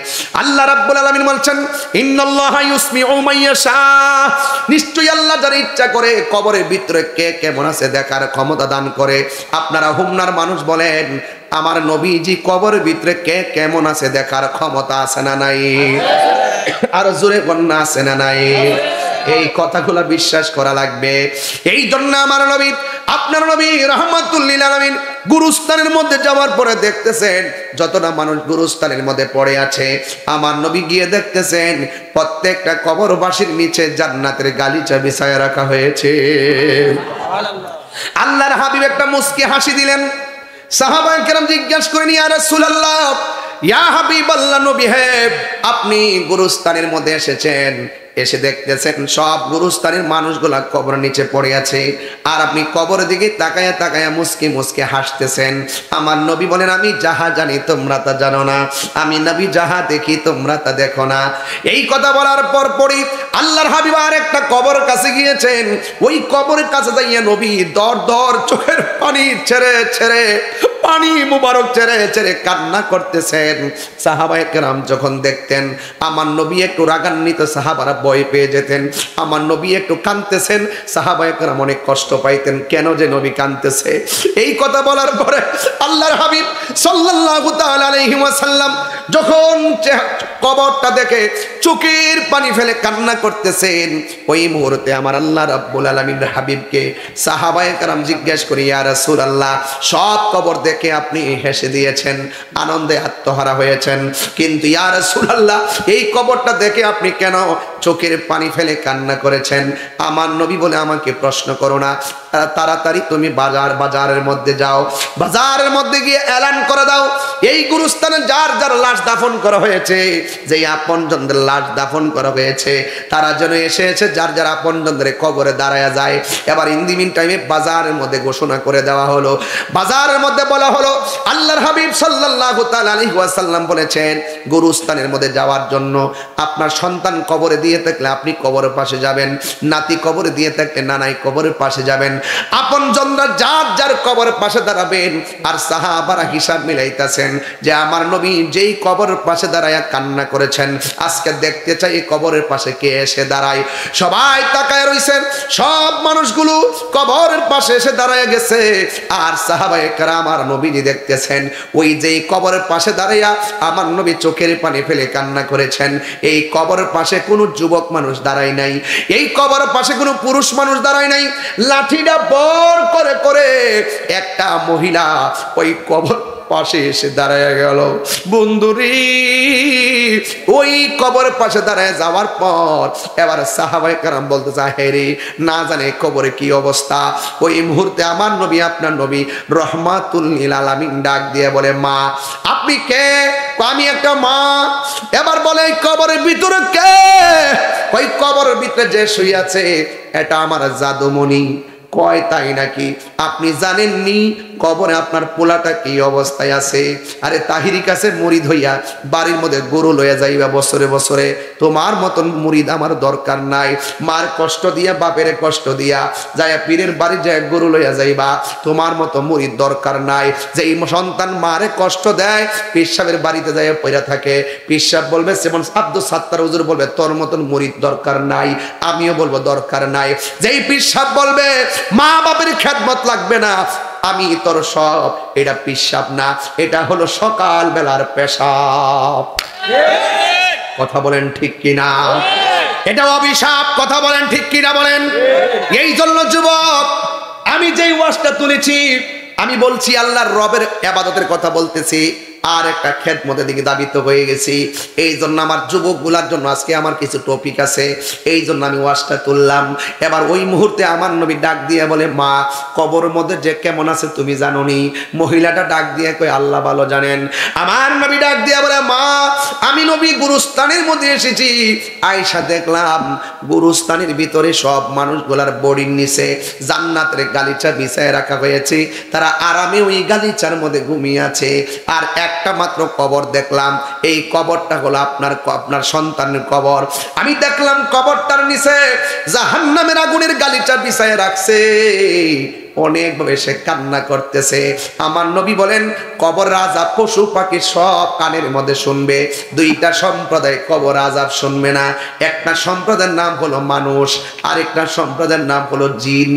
আল্লাহ রাব্বুল আলামিন বলছেন, ইন্নাল্লাহা ইউসমিউ মাইয়াশা, নিশ্চয়ই আল্লাহ যার ইচ্ছা করে কবরের ভিতরে কে কেমন আছে দেখার ক্ষমতা দান করে। আপনারা হুমনার মানুষ বলেন, আমার নবীজি কবরের ভিতরে কে কেমন আছে দেখার ক্ষমতা আছে না নাই? আর জোরে বন্যা আছে না নাই? এই কথাগুলো বিশ্বাস করা লাগবে। এই জন্য আমার নবী, আপনার নবী রহমাতুল লিল আলামিন গুরুস্থানের মধ্যে যাওয়ার পরে দেখতেছেন যতটা মানুষ গুরুস্থানের মধ্যে পড়ে আছে, আমার নবী গিয়ে দেখতেছেন প্রত্যেকটা কবরবাসীর নিচে জান্নাতের গালিচা বিছায়া রাখা হয়েছে। আল্লাহর হাবিব একটা মুস্কি হাসি দিলেন। সাহাবায়ে কেরাম জিজ্ঞাসা করেন, ইয়া রাসূলুল্লাহ, ইয়া হাবিবাল্লাহ, নবী হে, আপনি গুরুস্থানের মধ্যে এসেছেন, এসে দেখতেছেন সব গুরুস্থানের মানুষগুলা কবর নিচে পড়ে আছে, আর আপনি কবরের দিকে তাকায়া তাকায়া মুস্কি মুস্কি হাসতেছেন। আমার নবী বলেন, আমি যাহা জানি তোমরা তা জানো না, আমি নবী যাহা দেখি তোমরা তা দেখো না। এই কথা বলার পর পরই আল্লাহর হাবিব আর একটা কবর কাছে গিয়েছেন। ওই কবরের কাছে যাইয়া নবী দর দর চোখের পানি ছেড়ে ছেড়ে, পানি মুবারক ছেড়ে ছেড়ে কান্না করতেছেন। সাহাবায়ে কেরাম যখন দেখতেন আমার নবী একটু রাগান্বিত, সাহাবারা ভয় পেয়ে যেতেন। আমার নবী একটু কাঁদতেছেন, সাহাবায়ে কেরাম অনেক কষ্ট পাইতেন, কেন যে নবী কাঁদতেছে। এই কথা বলার পরে আল্লাহর হাবিব সাল্লাল্লাহু তাআলা আলাইহি ওয়াসাল্লাম যখন কবরটা দেখে চোখের পানি ফেলে কান্না করতেছেন, ওই মুহূর্তে আমার আল্লাহ রাব্বুল আলামিনের হাবিবকে সাহাবায়ে কেরাম জিজ্ঞাসা করি, ইয়া রাসূলুল্লাহ, সব কবর দেখে আপনি হেসে দিয়েছেন, আনন্দে আত্মহারা হয়েছেন, কিন্তু ইয়া রাসূলুল্লাহ এই কবরটা দেখে আপনি কেন চোখের পানি ফেলে কান্না করেছেন? আমার নবী বলে, আমাকে প্রশ্ন করো না, তাড়াতাড়ি তুমি বাজারের মধ্যে যাও, বাজারের মধ্যে গিয়ে এলান করে দাও, এই গুরুস্থানে যার যার লাশ দাফন করা হয়েছে, যেই আপনজনদের লাশ দাফন করা হয়েছে, তারা যেন এসে যার যার আপনজনদের কবরে দাঁড়ায়া যায়। এবার ইন দি মিন টাইমে বাজারের মধ্যে ঘোষণা করে দেওয়া হলো, বাজারের মধ্যে বলা হলো, আল্লাহর হাবিব সাল্লাল্লাহু তাআলা আলাইহি ওয়াসাল্লাম বলেছেন, গুরুস্থানের মধ্যে যাওয়ার জন্য আপনার সন্তান কবরে দিয়ে থাকলে আপনি কবরের পাশে যাবেন, নাতি কবরে দিয়ে থাকলে নানাই কবরের পাশে যাবেন, আপনজনরা যার যার কবরের পাশে দাঁড়াবেন। আর সাহাবারা হিসাব মিলাইতেছেন যে আমার নবী যেই কবরের পাশে দাঁড়ায়া কান্না করেছেন, আজকে দেখতে চাই এই কবরের পাশে কে এসে দাঁড়ায়। সবাই তাকায় রইছেন, সব মানুষগুলো কবরের পাশে এসে দাঁড়ায় গেছে। আর সাহাবায়ে কেরাম আর নবীজি দেখতেছেন ওই যেই কবরের পাশে দাঁড়াইয়া আমার নবী চোখের পানি ফেলে কান্না করেছেন, এই কবরের পাশে কোনো যুবক মানুষ দাঁড়ায় নাই, এই কবরের পাশে কোনো পুরুষ মানুষ দাঁড়ায় নাই। লাঠিটা বর করে করে একটা মহিলা ওই কবর পাশে এসে দাঁড়ায় গেল। বন্ধুরি, ওই কবরের পাশে দাঁড়ায় যাওয়ার পর এবার সাহাবায়ে কেরাম বলতেছে, হেরে না জানে কবরে কি অবস্থা। ওই মুহূর্তে আমার নবী, আপনার নবী রহমাতুল লিল আলামিন ডাক দিয়ে বলে, মা আপনি কে? আমি একটা মা। এবার বলে, এই কবরের ভিতরে কে? ওই কবরের ভিতরে যে শুয়ে আছে এটা আমার জাদুমণি। কয় তাই নাকি? আপনি জানেননি কবরে আপনার পোলাটা কি অবস্থায় আছে? আরে তাহিরি কাছে মুরিদ হইয়া বাড়ির মধ্যে গরু লইয়া যাইবা বছরে বছরে, তোমার মতন মুরিদ আমার দরকার নাই। মার কষ্ট দিয়া, বাপের কষ্ট দিয়া যাইয়া পীরের বাড়ি যায় গরু লইয়া যাইবা, তোমার মতো মুরিদ দরকার নাই। যে সন্তান মারে কষ্ট দেয়, পীর সাহেবের বাড়িতে যাইয়া পইরা থাকে, পীর সাহেব বলবে, যেমন আব্দুল সাত্তার হুজুর বলবে, তোর মতন মুরিদ দরকার নাই, আমিও বলবো দরকার নাই। যেই পীর সাহেব বলবে মা বাপের খেদমত লাগবে না, আমি তোর সব, এটা পিশাব না, এটা হলো সকাল বেলার পেশাব। কথা বলেন ঠিক কিনা? এটা অভিশাপ। কথা বলেন ঠিক কিনা বলেন? এই জন্য যুবক, আমি যেই ওয়াজটা তুলেছি, আমি বলছি আল্লাহর রবের ইবাদতের কথা বলতেছি। আর একটা খেদমতের দিকে দাবিত হয়ে গেছি। এই জন্য আমার যুবকগুলার জন্য আজকে আমার কিছু টপিক আছে, এই জন্য আমি ওয়াজটা তুললাম। এবার ওই মুহূর্তে আমার নবী ডাক দিয়ে বলে, মা কবর মধ্যে যে কেমন আছে তুমি জানো নি? মহিলাটা ডাক দিয়ে কই, আল্লাহ ভালো জানেন। আমার নবী ডাক দিয়ে বলে, মা আমি নবী গুরুস্থানের মধ্যে এসেছি, আয়েশা দেখলাম গুরুস্থানের ভিতরে সব মানুষগুলার বডির নিচে জান্নাতের গালিচা বিছায় রাখা হয়েছে, তারা আরামে ওই গালিচার মধ্যে ঘুমিয়ে আছে। আর একটা মাত্র কবর দেখলাম, এই কবরটা হলো আপনার সন্তানের কবর। আমি দেখলাম কবরটার নিচে জাহান্নামের আগুনের গালিচা বিছায় রাখছে, অনেকভাবে সে কান্না করতেছে। আমার নবী বলেন, কবর আযাব পশু পাখি সব কানের মধ্যে শুনবে, দুইটা সম্প্রদায় কবর আযাব শুনবে না। একটা সম্প্রদায়ের নাম হলো মানুষ, আরেকটা সম্প্রদায়ের নাম হলো জিন।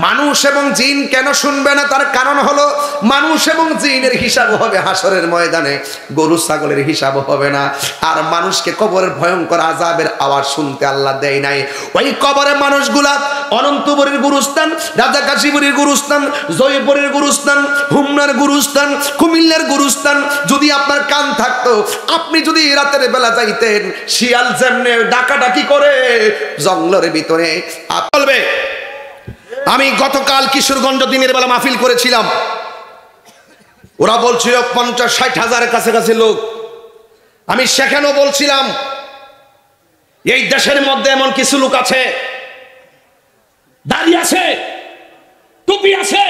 মানুষ এবং জিন কেন শুনবে না? তার কারণ হলো মানুষ এবং জিনের হিসাব হবে হাসরের ময়দানে, গরু ছাগলের হিসাব হবে না। আর মানুষকে কবরের ভয়ঙ্কর আযাবের আওয়াজ শুনতে আল্লাহ দেয় নাই। ওই কবরের মানুষগুলা অনন্তপুরের গুরুস্থান, রাজা কাশীপুরের গুরুস্থান, জয়পুরের গুরুস্থান, হুমনার গুরুস্থান, কুমিল্লার গুরুস্থান। যদি আপনার কান থাকতো, আপনি যদি রাতের বেলা যাইতেন, শিয়াল যেমনে ডাকাডাকি করে জঙ্গলের ভিতরে বলবে। আমি গতকাল কিশোরগঞ্জ দিনের বেলা মাহফিল করেছিলাম, ওরা বলছিল 50-60 হাজারের কাছাকাছি লোক। আমি সেখানেও বলছিলাম, এই দেশের মধ্যে এমন কিছু লোক আছে, দাড়ি আছে, টুপি আছে,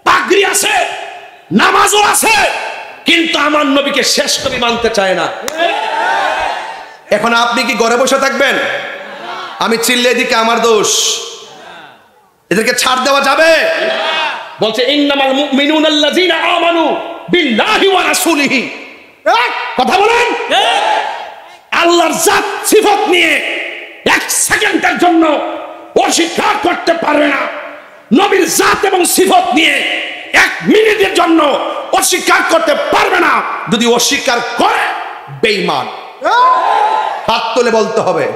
পাগড়ি আছে, নামাজও আছে, কিন্তু আমার নবীকে শেষ নবী মানতে চায় না। এখন আপনি কি ঘরে বসে থাকবেন? আমি চিল্লে দিকে আমার দোষ, এদেরকে ছাড় দেওয়া যাবে? বলছে ইন্নামাল মুমিনুনাল্লাযীনা আমানু বিল্লাহি ওয়া রাসূলিহি। কথা বলেন, আল্লাহর জাত সিফাত নিয়ে এক সেকেন্ডের জন্য অস্বীকার করতে পারবে না। নবীর জাত এবং সিফাত নিয়ে 1 মিনিটের জন্য অস্বীকার করতে পারবে না। যদি অস্বীকার করে বেঈমান। হাত তুলে বলতে হবে,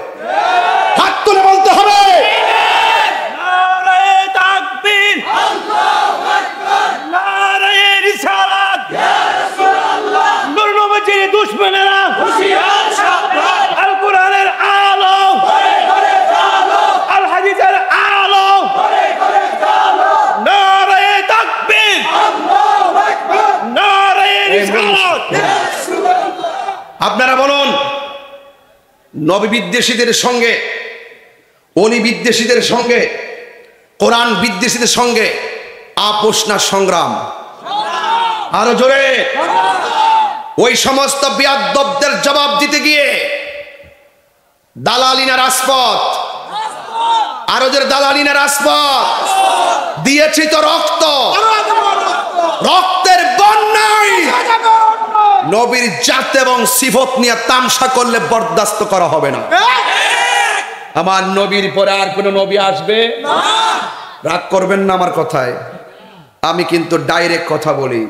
হাত তুলে বলতে হবে। নারে তাকবীর, আল্লাহু আকবার, নারে রিসালাত, ইয়া রাসূলুল্লাহ। নূর নবীর দুশমনেরা হুঁশিয়ার সাবধান, আল কোরআনের আলো ঘরে ঘরে জ্বালো, আল হাদিসের আলো ঘরে ঘরে জ্বালো। নারে তাকবীর, আল্লাহু আকবার, নারে রিসালাত, ইয়া রাসূলুল্লাহ। আপনারা বলুন, নবী বিদ্বেষীদের সঙ্গে, অলি বিদ্বেষীদের সঙ্গে, কোরআন বিদ্বেষীদের সঙ্গে আপোষ না সংগ্রাম? আরো জোরে। ওই সমস্ত বিয়াদ্দবদের জবাব দিতে গিয়ে দালালিনা রাজপথ, আরো জোরে দালালিনা রাজপথ দিয়েছি তো রক্ত, রক্তের বন্যায় নবীর জাত এবং সিফত নিয়ে তামসা করলে বরদাস্ত করা হবে না। আমার নবীর পরে আর কোন নবী আসবে না। রাগ করবেন না আমার কথায়, আমি কিন্তু ডাইরেক্ট কথা বলি,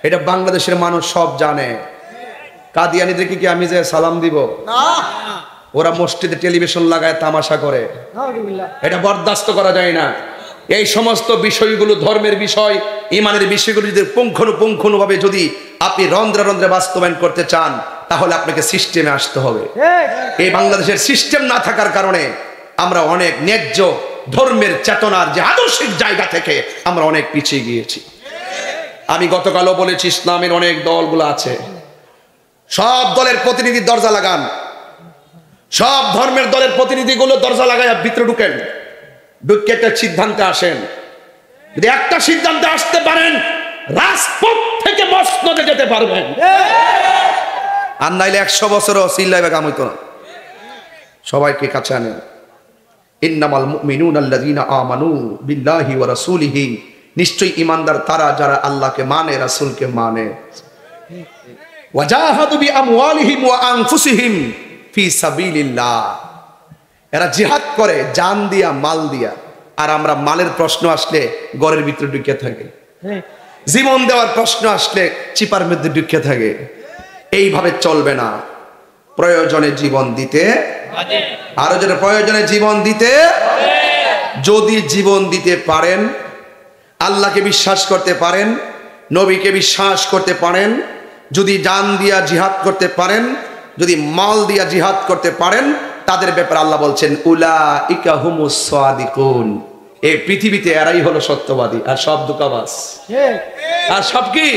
এটা বাংলাদেশের মানুষ সব জানে। কাদিয়ানীদেরকে কি আমি যে সালাম দিব? ওরা মসজিদে টেলিভিশন লাগায় তামাশা করে, এটা বরদাস্ত করা যায় না। এই সমস্ত বিষয়গুলো, ধর্মের বিষয়, ইমানের বিষয়গুলো যদি পুঙ্খানুপুঙ্খানুভাবে যদি আপনি রন্ধ্রে রন্ধ্রে বাস্তবায়ন করতে চান, তাহলে আপনাকে সিস্টেমে আসতে হবে। এই বাংলাদেশের সিস্টেম না থাকার কারণে আমরা অনেক ন্যায্য ধর্মের চেতনার যে আদর্শিক জায়গা থেকে আমরা অনেক পিছিয়ে গিয়েছি। আমি গতকালও বলেছি, ইসলামের অনেক দলগুলো আছে, সব দলের প্রতিনিধি দরজা লাগান, সব ধর্মের দলের প্রতিনিধিগুলো দরজা লাগায় ভিতরে ঢুকেন, ঢুকে একটা সিদ্ধান্তে আসেন। যদি একটা সিদ্ধান্তে আসতে পারেন, রাজপথ থেকে মসনদে যেতে পারবেন। আর নাইলে 100 বছরও চিল্লাইবে কাম হইতো না। সবাইকে কাছে আনেন। ইন্নামাল মুমিনুনাল্লাযীনা আমানু বিল্লাহি ওয়া রাসূলিহি, নিশ্চয়ই ঈমানদার তারা যারা আল্লাহকে মানে, রাসূলকে মানে। ওয়াজাহাদু বিআমওয়ালিহিম ওয়া আনফুসিহিম ফি সাবিলিল্লাহ, এরা জিহাদ করে জান দিয়া, মাল দিয়া। আর আমরা মালের প্রশ্ন আসলে ঘরের ভিতরে ঢুকে থাকে, জীবন দেওয়ার প্রশ্ন আসলে চিপার মধ্যে ঢুকে থাকে। এইভাবে চলবে না। প্রয়োজনে জীবন দিতে, আরো যেটা প্রয়োজনে জীবন দিতে, যদি জীবন দিতে পারেন, আল্লাহকে বিশ্বাস করতে পারেন, নবীকে বিশ্বাস করতে পারেন, যদি জান দিয়া জিহাদ করতে পারেন, যদি মাল দিয়া জিহাদ করতে পারেন, তাদের ব্যাপারে আল্লাহ বলছেন উলাইকা হুমুস সাদিকুন। এই পৃথিবীতে এরাই হলো সত্যবাদী, আর সব ধোঁকাবাজ। আর সব কি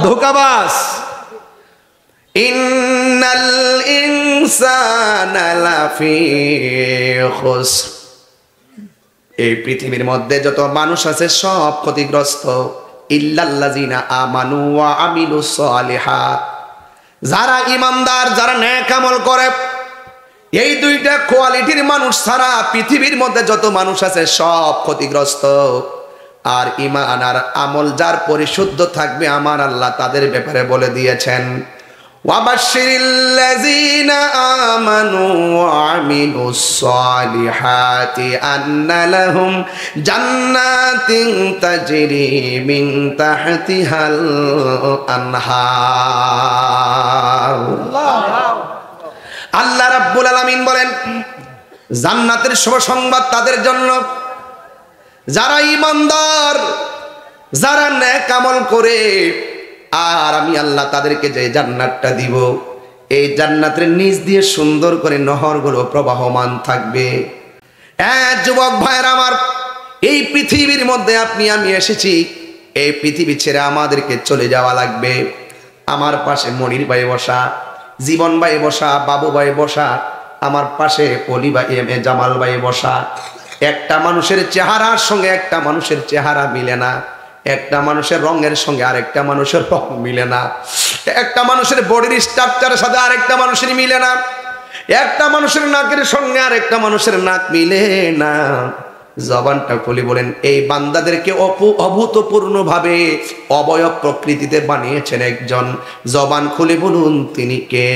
ধোঁকাবাজ। ইন্নাল ইনসানা লাফি খুসর। এই পৃথিবীর মধ্যে যত মানুষ আছে সব ক্ষতিগ্রস্ত। ইল্লাল্লাযিনা আমানু ওয়া আমিলুস সালিহাত। যারা ঈমানদার, যারা নেক আমল করে, এই দুইটা কোয়ালিটির মানুষ ছাড়া পৃথিবীর মধ্যে যত মানুষ আছে সব ক্ষতিগ্রস্ত। আর ঈমান আর আমল যার পরিশুদ্ধ থাকবে, আমার আল্লাহ তাদের ব্যাপারে বলে দিয়েছেন ওয়াবাশশিরিল্লাযীনা আমানু ওয়া আমিলুস সালিহাতি আন্না লাহুম জান্নাতিন তাজরি মিন তাহতিহাল আনহার। আল্লাহ রাব্বুল আলামিন বলেন, জান্নাতের শুভ সংবাদ তাদের জন্য যারা ঈমানদার, যারা নেক আমল করে। আর আমি আল্লাহ তাদেরকে যে জান্নাতটা দিব, এই জান্নাতের নিচ দিয়ে সুন্দর করে নহরগুলো প্রবাহমান থাকবে। যুবক ভাইয়ের আমার, এই পৃথিবীর মধ্যে আপনি আমি এসেছি, এই পৃথিবী ছেড়ে আমাদেরকে চলে যাওয়া লাগবে। আমার পাশে মনির ভাই বসা, জীবন ভাই বসা, বাবু ভাই বসা, আমার পাশে পলি ভাই, এম এ জামাল ভাই বসা। একটা মানুষের চেহারার সঙ্গে একটা মানুষের চেহারা মিলে না, একটা মানুষের রঙের সঙ্গে আরেকটা মানুষের রং মিলে না, একটা মানুষের বডির স্ট্রাকচারের সাথে আরেকটা মানুষের মিলে না, একটা মানুষের নাকের সঙ্গে আরেকটা মানুষের নাক মিলে না। জবানটা খুলে বলেন, এই বান্দাদেরকে অভূতপূর্ণ ভাবে অবয়ব প্রকৃতিতে বানিয়েছেন একজন। জবান খুলে বলুন তিনি কে?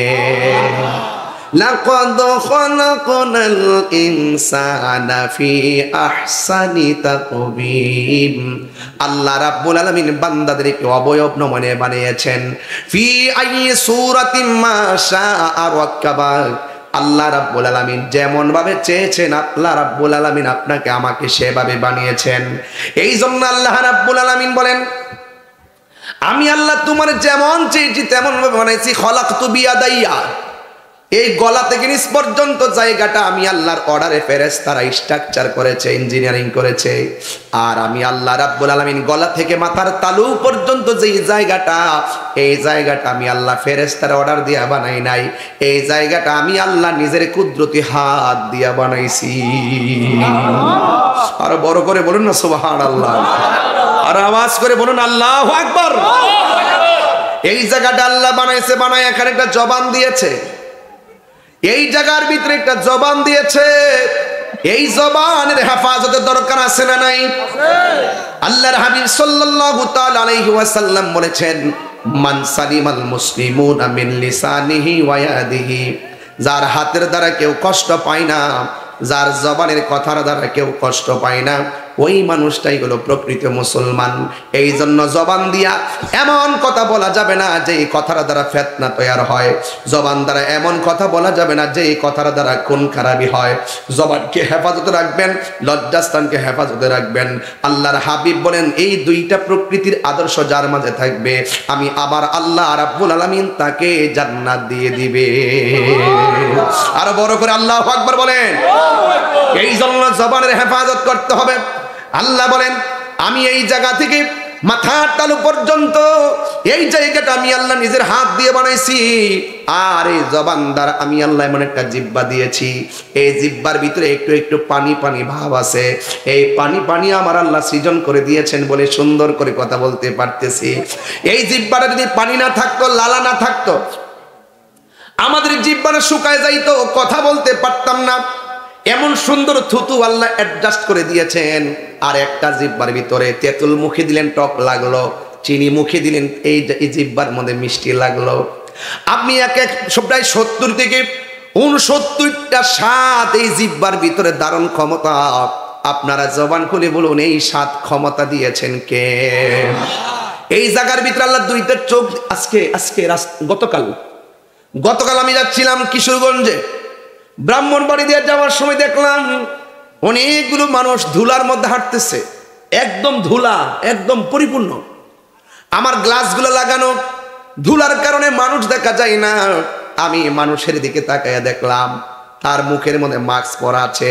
লাকাদ খালাকনাল ইনসানা ফি আহসানি তাকবীম। আল্লাহ রাব্বুল আলামিন বান্দাদেরকে অবয়ব নমুনে বানিয়েছেন। ফি আইয়ি সূরাতিম মা শাআ রাক্কাবা। আল্লাহ রাব্বুল আলামিন যেমন ভাবে চেয়েছেন, আল্লাহ রাব্বুল আলামিন আপনাকে আমাকে সেভাবে বানিয়েছেন। এই জন্য আল্লাহ রাব্বুল আলামিন বলেন, আমি আল্লাহ তোমার যেমন চেয়েছি তেমন ভাবে বানাইছি। খলাকতু বিয়াদাইয়া। এই গলা থেকে নিচ পর্যন্ত জায়গাটা আমি আল্লাহর অর্ডারে ফেরেশতারা স্ট্রাকচার করেছে, ইঞ্জিনিয়ারিং করেছে। আর আমি আল্লাহ রাব্বুল আলামিন গলা থেকে মাথার তালু পর্যন্ত যেই জায়গাটা, এই জায়গাটা আমি আল্লাহ ফেরেশতার অর্ডার দিয়া বানাই নাই। এই জায়গাটা আমি আল্লাহ নিজের কুদরতি হাত দিয়া বানাইছি। আর বড় করে বলুন না সুবহানাল্লাহ। আর আওয়াজ করে বলুন আল্লাহু আকবার। এই জায়গাটা আল্লাহ বানাইছে, বানায় এখানে একটা জবান দিয়েছে। এই জায়গার ভিতরে একটা জবান দিয়েছে। এই জবানের হেফাজতের দরকার আছে না নাই? আল্লাহর হাবিব সাল্লাল্লাহু তাআলা আলাইহি ওয়াসাল্লাম বলেছেন, মান সালিমাল মুসলিমুনা মিন লিসানিহি ওয়া ইয়াদিহি। যার হাতের দ্বারা কেউ কষ্ট পায় না, যার জবানের কথার দ্বারা কেউ কষ্ট পায় না, ওই মানুষটাই হলো প্রকৃত মুসলমান। এই জন্য জবান দিয়া এমন কথা বলা যাবে না যে কথার দ্বারা ফিতনা তৈরি হয়। জবান দ্বারা এমন কথা বলা যাবে না যে কথার দ্বারা খুন খারাপি হয়। জবানকে হেফাজতে রাখবেন, লজ্জাস্থানকে হেফাজতে রাখবেন। আল্লাহর হাবিব বলেন, এই দুইটা প্রকৃতির আদর্শ যার মাঝে থাকবে, আমি আবার আল্লাহ রাব্বুল আলামিন তাকে জান্নাত দিয়ে দিবে। আরো বড় করে আল্লাহু আকবার বলেন। এই জন্য জবানের হেফাজত করতে হবে। আল্লাহ বলেন, আমি এই জায়গা থেকে মাথার তালু পর্যন্ত এই জায়গাটা আমি আল্লাহ নিজের হাত দিয়ে বানাইছি। আর এই জবান দ্বারা আমি আল্লাহ এমন একটা জিহ্বা দিয়েছি, এই জিহ্বার ভিতরে একটু একটু পানি পানি ভাব আছে। এই পানি পানি আমার আল্লাহ সৃজন করে দিয়েছেন বলে সুন্দর করে কথা বলতে পারতেছি। এই জিহ্বাটা যদি পানি না থাকতো, লালা না থাকতো, আমাদের জিহ্বাটা শুকায় যাইতো, কথা বলতে পারতাম না। এমন সুন্দর থুতু আল্লাহ অ্যাডজাস্ট করে দিয়েছেন। আর একটা জিহ্বার ভিতরে তেঁতুল মুখে দিলেন টক লাগলো, চিনি মুখে দিলেন এই জিহ্বার মধ্যে মিষ্টি লাগলো। আপনি এক প্রায় 70 থেকে 69টা স্বাদ এই জিহ্বার ভিতরে ধারণ ক্ষমতা। আপনারা জবান খুলে বলুন, এই স্বাদ ক্ষমতা দিয়েছেন কে? এই জায়গার ভিতরে আল্লাহ দুইটা চোখ। গতকাল আমি যাচ্ছিলাম কিশোরগঞ্জে, ব্রাহ্মণবাড়ি দিয়ে যাওয়ার সময় দেখলাম অনেকগুলো মানুষ ধুলার মধ্যে হাঁটতেছে। একদম ধুলা, একদম পরিপূর্ণ। আমার গ্লাসগুলো লাগানো, ধুলার কারণে মানুষ দেখা যায় না। আমি মানুষের দিকে তাকাইয়া দেখলাম তার মুখের মধ্যে মাস্ক পরা আছে,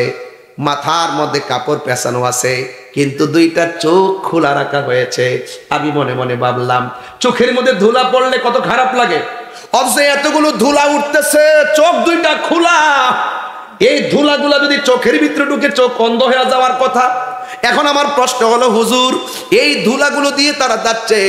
মাথার মধ্যে কাপড় পেঁচানো আছে, কিন্তু দুইটা চোখ খোলা রাখা হয়েছে। আমি মনে মনে ভাবলাম চোখের মধ্যে ধুলা পড়লে কত খারাপ লাগে, অথচ এতগুলো ধুলা উঠতেছে, চোখ দুইটা খোলা। এই ধুলাগুলা যদি চোখের ভিতরে ঢুকে চোখ অন্ধ হয়ে যাওয়ার কথা। এখন আমার প্রশ্ন হলো, হুজুর এই ধুলাগুলো দিয়ে তারা যাচ্ছে,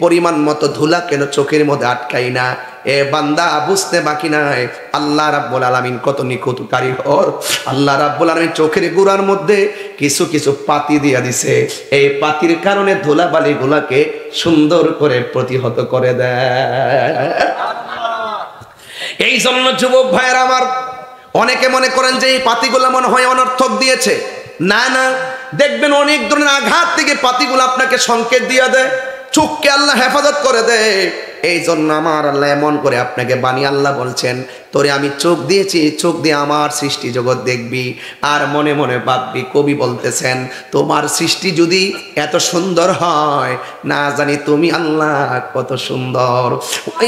পরিমাণ মতো ধুলা কেন চোখের মধ্যে আটকাই না? এ বান্দা বুঝতে বাকি নাই, আল্লাহ রাব্বুল আলামিন কত নিখুঁত কারিগর। আল্লাহ রাব্বুল আলামিন চোখের গোড়ার মধ্যে কিছু কিছু পাতি দিয়া দিছে, এই পাতির কারণে ধুলাবালি গুলাকে সুন্দর করে প্রতিহত করে দেয়। এই জন্য যুবক ভাইয়েরা আমার, অনেকে মনে করেন যে এই পাতিগুলা মনে হয় অনর্থক দিয়েছে। না না, দেখবেন অনেক ধরনের আঘাত থেকে পাতিগুলো আপনাকে সংকেত দিয়ে দেয়, চোখকে আল্লাহ হেফাজত করে দেয়। এই জন্য আমার আল্লাহ এমন করে আপনাকে বানিয়ে আল্লাহ বলছেন, তোরে আমি চোখ দিয়েছি, চোখ দিয়ে আমার সৃষ্টি জগৎ দেখবি আর মনে মনে ভাববি। কবি বলতেছেন, তোমার সৃষ্টি যদি এত সুন্দর হয়, না জানি তুমি আল্লাহ কত সুন্দর।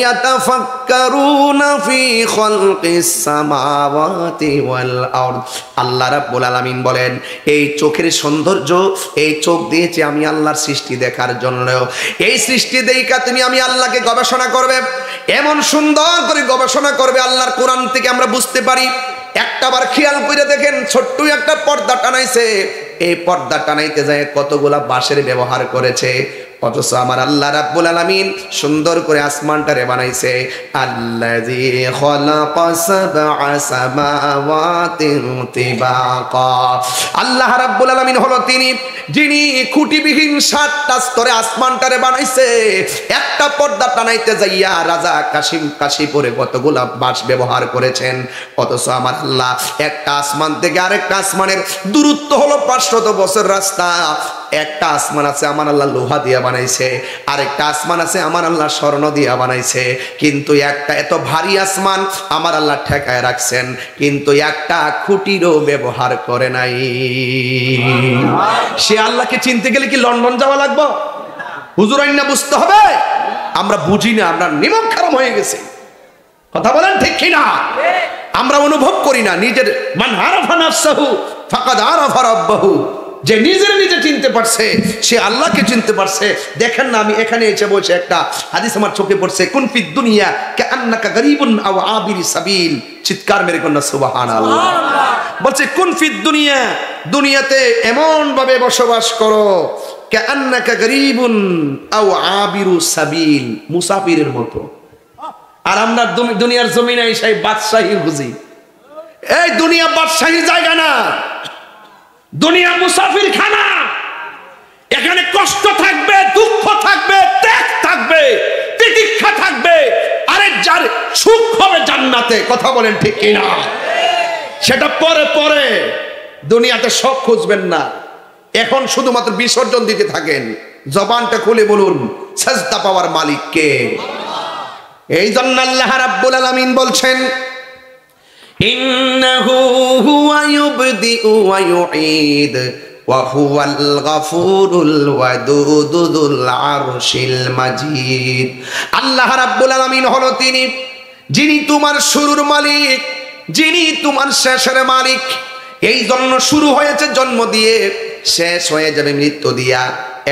ইয়াতাফাক্কারুনা ফি খালকিস সামাওয়াতি ওয়াল আরদ। আল্লাহ রাব্বুল আলামিন বলেন, এই চোখের সৌন্দর্য, এই চোখ দিয়েছি আমি আল্লাহর সৃষ্টি দেখার জন্য। এই সৃষ্টি দেখা তুমি আমি আল্লাহকে গবেষণা করবে, এমন সুন্দর করে গবেষণা করবে। আল্লাহর কোরআন থেকে আমরা বুঝতে পারি। একটাবার খেয়াল করে দেখেন, ছোট্ট একটা পর্দা টানাইছে, এই পর্দা টানাইতে যায় কতগুলা বাঁশের ব্যবহার করেছে, অথচ আমার আল্লাহ রাব্বুল আলামিন সুন্দর করে আসমানটারে বানাইছে। আল্লাযী খালাকাস সাবআ সামাওয়াতিন তিবাকা। আল্লাহ রাব্বুল আলামিন হলো তিনি যিনি খুঁটিবিহীন 7টা স্তরে আসমানটারে বানাইছে। একটা পর্দা টানাইতে যাইয়া রাজা কাশিপুরে কতগুলা বাঁশ ব্যবহার করেছেন, অথচ আমার আল্লাহ একটা আসমান থেকে আরেকটা আসমানের দূরত্ব হলো 500 বছর রাস্তা। একটা আসমান আছে আমার আল্লাহ লোহা দিয়া বানাইছে, আরেকটা আসমান আছে আমার আল্লাহ স্বর্ণ দিয়া বানাইছে। কিন্তু একটা এত ভারী আসমান আমার আল্লাহ ঠেকায় রাখছেন, কিন্তু একটা খুঁটিরও ব্যবহার করে নাই। সে আল্লাহকে চিনতে গেলে কি লন্ডন যাওয়া লাগবে? হুজুর আইনা বুঝতে হবে। আমরা বুঝি না, আমরা নিমক খারাপ হয়ে গেছে। কথা বলেন ঠিক কিনা? আমরা অনুভব করি না। নিজের মান আরাফা নাফসাহু ফাকাদ আরাফা রাব্বাহু। যে নিজের নিজে চিনতে পারছে, সে আল্লাহকে চিনতে পারছে। দেখেন না, আমি এখানে এসে বসে একটা হাদিস আমার চোখে পড়ছে, কুন ফিদ দুনিয়া কাআন্নাকা গরীবুন আও আবিরি সাবিল। চিৎকার মেরে কন্যা সুবহানাল্লাহ। বলছে কুন ফিদ দুনিয়া, দুনিয়াতে এমন ভাবে বসবাস করো, কাআন্নাকা গরীবুন আও আবিরু সাবিল, মুসাফিরের মতো। আর আমরা দুনিয়ার জমিনে এসে বাদশাহী বুঝি। এই দুনিয়া বাদশাহীর জায়গা না, দুনিয়া মুসাফির খানা। এখানে কষ্ট থাকবে, দুঃখ থাকবে, ত্যাগ থাকবে, তিতিক্ষা থাকবে, আরে যার সুখ হবে জান্নাতে। কথা বলেন ঠিক কিনা? সেটা পরে পরে, দুনিয়াতে সব খুঁজবেন না, এখন শুধুমাত্র বিসর্জন দিতে থাকেন। জবানটা খুলে বলুন, সাজদা পাওয়ার মালিক কে? এই জন্য আল্লাহ রাব্বুল আলামিন বলছেন, ইন্নাহু হুয়া ইউবদিউ ওয়া ইউঈদ ওয়া হুয়াল গফুরুল ওয়াদুদ যুল আরশিল মাজিদ। আল্লাহ রাব্বুল আলামিন হলো তিনি যিনি তোমার শুরুর মালিক, যিনি তোমার শেষের মালিক। এই জন্য শুরু হয়েছে জন্ম দিয়ে, শেষ হয়ে যাবে মৃত্যু দিয়া।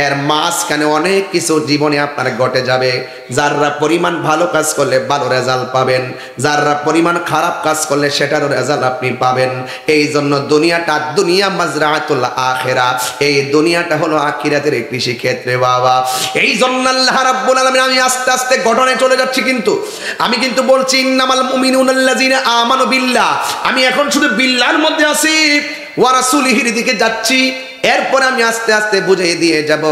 এর মাঝখানে অনেক কিছু জীবনে আপনার ঘটে যাবে। যারা পরিমাণ ভালো কাজ করলে ভালো রেজাল্ট পাবেন, যারা পরিমাণ খারাপ কাজ করলে সেটারও রেজাল্ট আপনি পাবেন। এই জন্য দুনিয়াটা দুনিয়া মাজরাতুল আখিরা, এই দুনিয়াটা হলো আখিরাতের কৃষি ক্ষেত্রে বাবা। এই জন্য আল্লাহ রাব্বুল আলামিন, আমি আস্তে আস্তে ঘটনায় চলে যাচ্ছি, কিন্তু আমি কিন্তু বলছি ইন্নামাল মুমিনুনাল্লাযিনা আমানু বিল্লাহ। আমি এখন শুধু বিল্লাহর মধ্যে আছি, ওয়া রাসূলিহির দিকে যাচ্ছি। এরপরে আমি আস্তে আস্তে বুঝিয়ে দিয়ে যাব,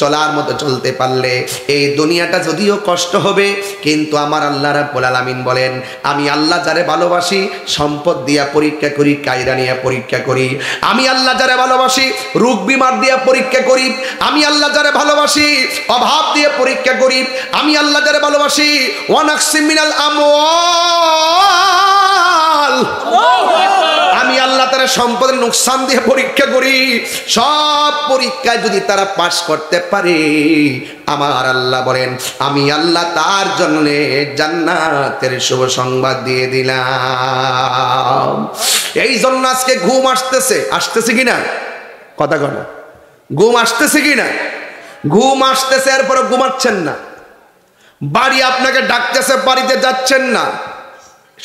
চলার মতো চলতে পারলে এই দুনিয়াটা যদিও কষ্ট হবে, কিন্তু আমার আল্লাহ রাব্বুল আলামিন বলেন, আমি আল্লাহ যারে ভালোবাসি সম্পদ দিয়া পরীক্ষা করি, কায়দা নিয়ে পরীক্ষা করি। আমি আল্লাহ যারে ভালোবাসি রোগ বিমার দিয়া পরীক্ষা করি। আমি আল্লাহ যারে ভালোবাসি অভাব দিয়ে পরীক্ষা করি। আমি আল্লাহ যারে ভালোবাসি ওয়ানাকসিম মিনাল আমওয়াল, আমি আল্লাহ আল্লাহ তারা সম্পদের নুকসান দিয়ে পরীক্ষা করি, সব পরীক্ষায় যদি তারা পাশ করতে পারে, আমার আল্লাহ বলেন আমি আল্লাহ তার জন্য জান্নাতের শুভ সংবাদ দিয়ে দিলাম। এই জন্য আজকে ঘুম আসতেছে কিনা, কথা কনা, ঘুম আসতেছে কিনা? ঘুম আসতেছে, এরপরে ঘুমাচ্ছেন না। বাড়ি আপনাকে ডাকতেছে, বাড়িতে যাচ্ছেন না।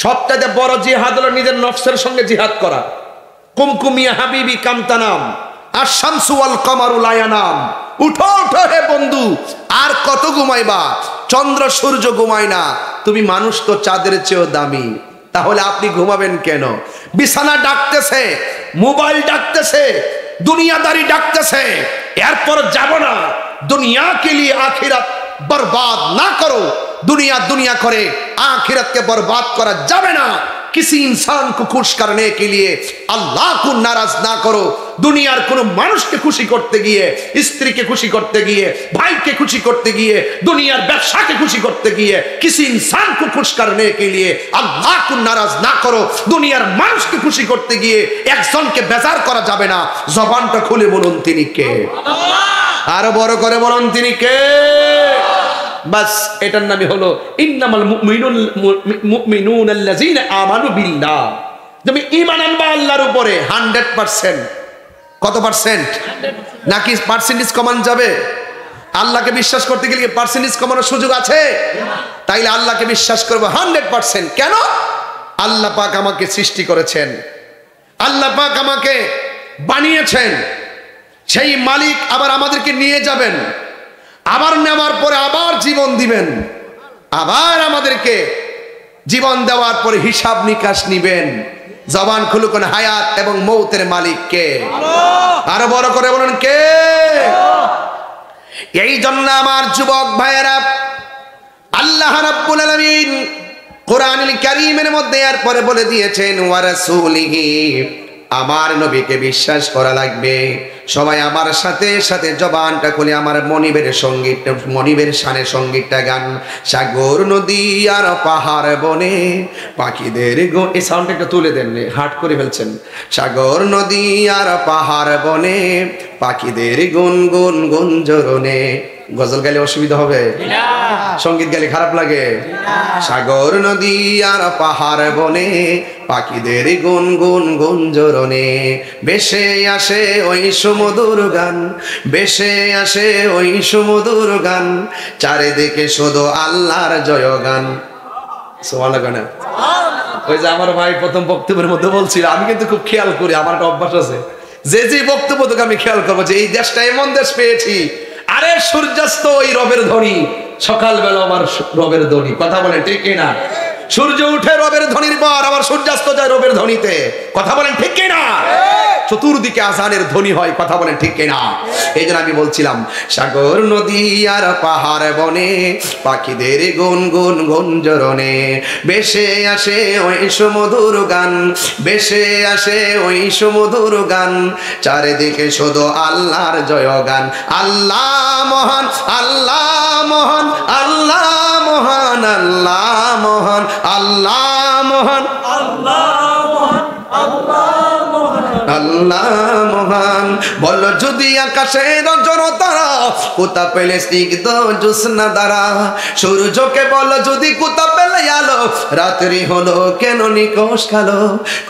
সবটাতে বড় জিহাদ হলো নিজের নফসের সঙ্গে জিহাদ করা। কুমকুমিয়া হাবিবি কামতানাম আর শামসু ওয়াল কমারু লা ইয়ানাম। উঠো উঠো হে বন্ধু, আর কত ঘুমাইবা? চন্দ্র সূর্য ঘুমায় না, তুমি মানুষ তো চাঁদের চেয়েও দামি। তাহলে আপনি ঘুমাবেন কেন? বিছানা ডাকতেছে, মোবাইল ডাকতেছে, দুনিয়াদারি ডাকতেছে, এরপর যাব না। দুনিয়া কে লিয়ে আখিরাত बर्बाद ना करो। दुनिया दुनिया करे, आखिरत के बर्बाद करा जावे ना। किसी इंसान को खुश करने के लिए अल्लाह को नाराज ना करो। दुनियार कोनो मानुष के खुशी करते गिए, स्त्री के खुशी करते गिए, भाई के खुशी करते गिए, दुनियार व्यवसाय के खुशी करते गिए, किसी इंसान को खुश करने के लिए अल्लाह को नाराज ना करो। दुनियार मानुष के खुशी करते गिए एक जन के बेजार करा जावे ना। जबानटा खुले बोलुन तिनि के, आरो बড় করে বলুন তিনি কে। বাস এটার নামই হলো ইন্নামাল মুমিনুনাল্লাযীনা আমানু বিল্লাহ। তুমি ঈমান আনবা আল্লাহর উপরে 100%। কত পার্সেন্ট? নাকি পার্সেন্টেজ কমান যাবে? আল্লাহকে বিশ্বাস করতে গেলে পার্সেন্টেজ কমানোর সুযোগ আছে? তাইলে আল্লাহকে বিশ্বাস করব 100%। কেন? আল্লাহ পাক আমাকে সৃষ্টি করেছেন, আল্লাহ পাক আমাকে বানিয়েছেন, সেই মালিক আবার আমাদেরকে নিয়ে যাবেন, আবার নেওয়ার পরে আবার জীবন দিবেন, আবার আমাদেরকে জীবন দেওয়ার পরে হিসাব নিকাশ নিবেন। জবান খুলুন হায়াত এবং মৌতের মালিক কে? আরো বড় করে বলুন কে? এই জন্য আমার যুবক ভাইয়েরা, আল্লাহ রাব্বুল আলামিন কোরআনুল কারীমের মধ্যে এরপরে বলে দিয়েছেন ওয়া রাসূলিহি, আমার নবীকে বিশ্বাস করা লাগবে। সবাই আমার সাথে সাথে জবানটা খুলে আমার মনিবের সঙ্গীত, মনিবের শানে সঙ্গীতটা গান। সাগর নদী আর পাহাড় বনে পাখিদের গো, এই সাউন্ডটা একটু তুলে দেন, হাট করে ফেলছেন। সাগর নদী আর পাহাড় বনে পাখিদের গুন গুন গুঞ্জরণে। গজল গাইলে অসুবিধা হবে? সঙ্গীত গাইলে খারাপ লাগে? সাগর নদী আর পাহাড় বনে পাখিদের গুন গুন গুঞ্জরণে বেশে আসে ওই সুমধুর গান, বেশে আসে ওই সুমধুর গান, চারিদিকে শুধু আল্লাহর জয়গান। সুবহানাল্লাহ গান। ওই যে আমার ভাই প্রথম বক্তব্যের মধ্যে বলছিল, আমি কিন্তু খুব খেয়াল করি, আমার একটা অভ্যাস আছে, যে যে বক্তব্য তোকে আমি খেয়াল করবো যে এই দেশটা এমন দেশ পেয়েছি, আরে সূর্যাস্ত ওই রবের ধ্বনি, সকালবেলা আমার রবের ধ্বনি। কথা বলেন ঠিক কিনা? সূর্য উঠে রবের ধ্বনির পর আবার সূর্যাস্ত যায় রবের ধ্বনিতে। কথা বলেন ঠিক কিনা? চতুর্দিকে আজানের ধ্বনি হয়। কথা বলেন ঠিক কিনা? এই জন্য আমি বলছিলাম সাগর নদী আর পাহাড় বনে পাখিদের গুন গুন গুঞ্জরণে বেশে আসে ওই সুমধুর গান, বেশে আসে ওই সুমধুর গান, চারিদিকে শুধু আল্লাহর জয়গান। আল্লাহ মহান, আল্লাহ মহান, আল্লাহ মহান, আল্লাহ মহান, আল্লাহ মহান, আল্লাহ মহান, আল্লাহ মহান। বল যদি আকাশের জড়তারা কোথা পেলে স্নিগ্ধ জ্যোৎস্না দ্বারা, সূর্যকে বল যদি কোথা পেলে আলো, রাত্রি হলো কেন নিকষ কালো,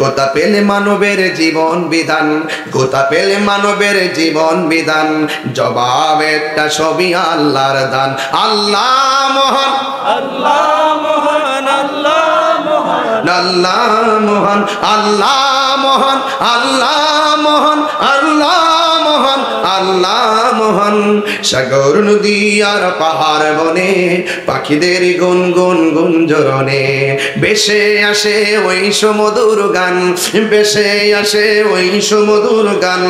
কোথা পেলে মানবের জীবন বিধান, কোথা পেলে মানবের জীবন বিধান, জবাব একটা সবই আল্লাহর দান। আল্লাহ মহান, আল্লাহ মহান, আল্লাহ মহান, আল্লাহ মহান, আল্লাহ মহান, আল্লাহ মহান, আল্লাহ মহান, আল্লাহ মহান। সাগর নদী আর পাহাড় বনে পাখিদের গুন গুন গুঞ্জরণে বেশে আসে ওই সুমধুর গান, বেশে আসে ওই সুমধুর গান,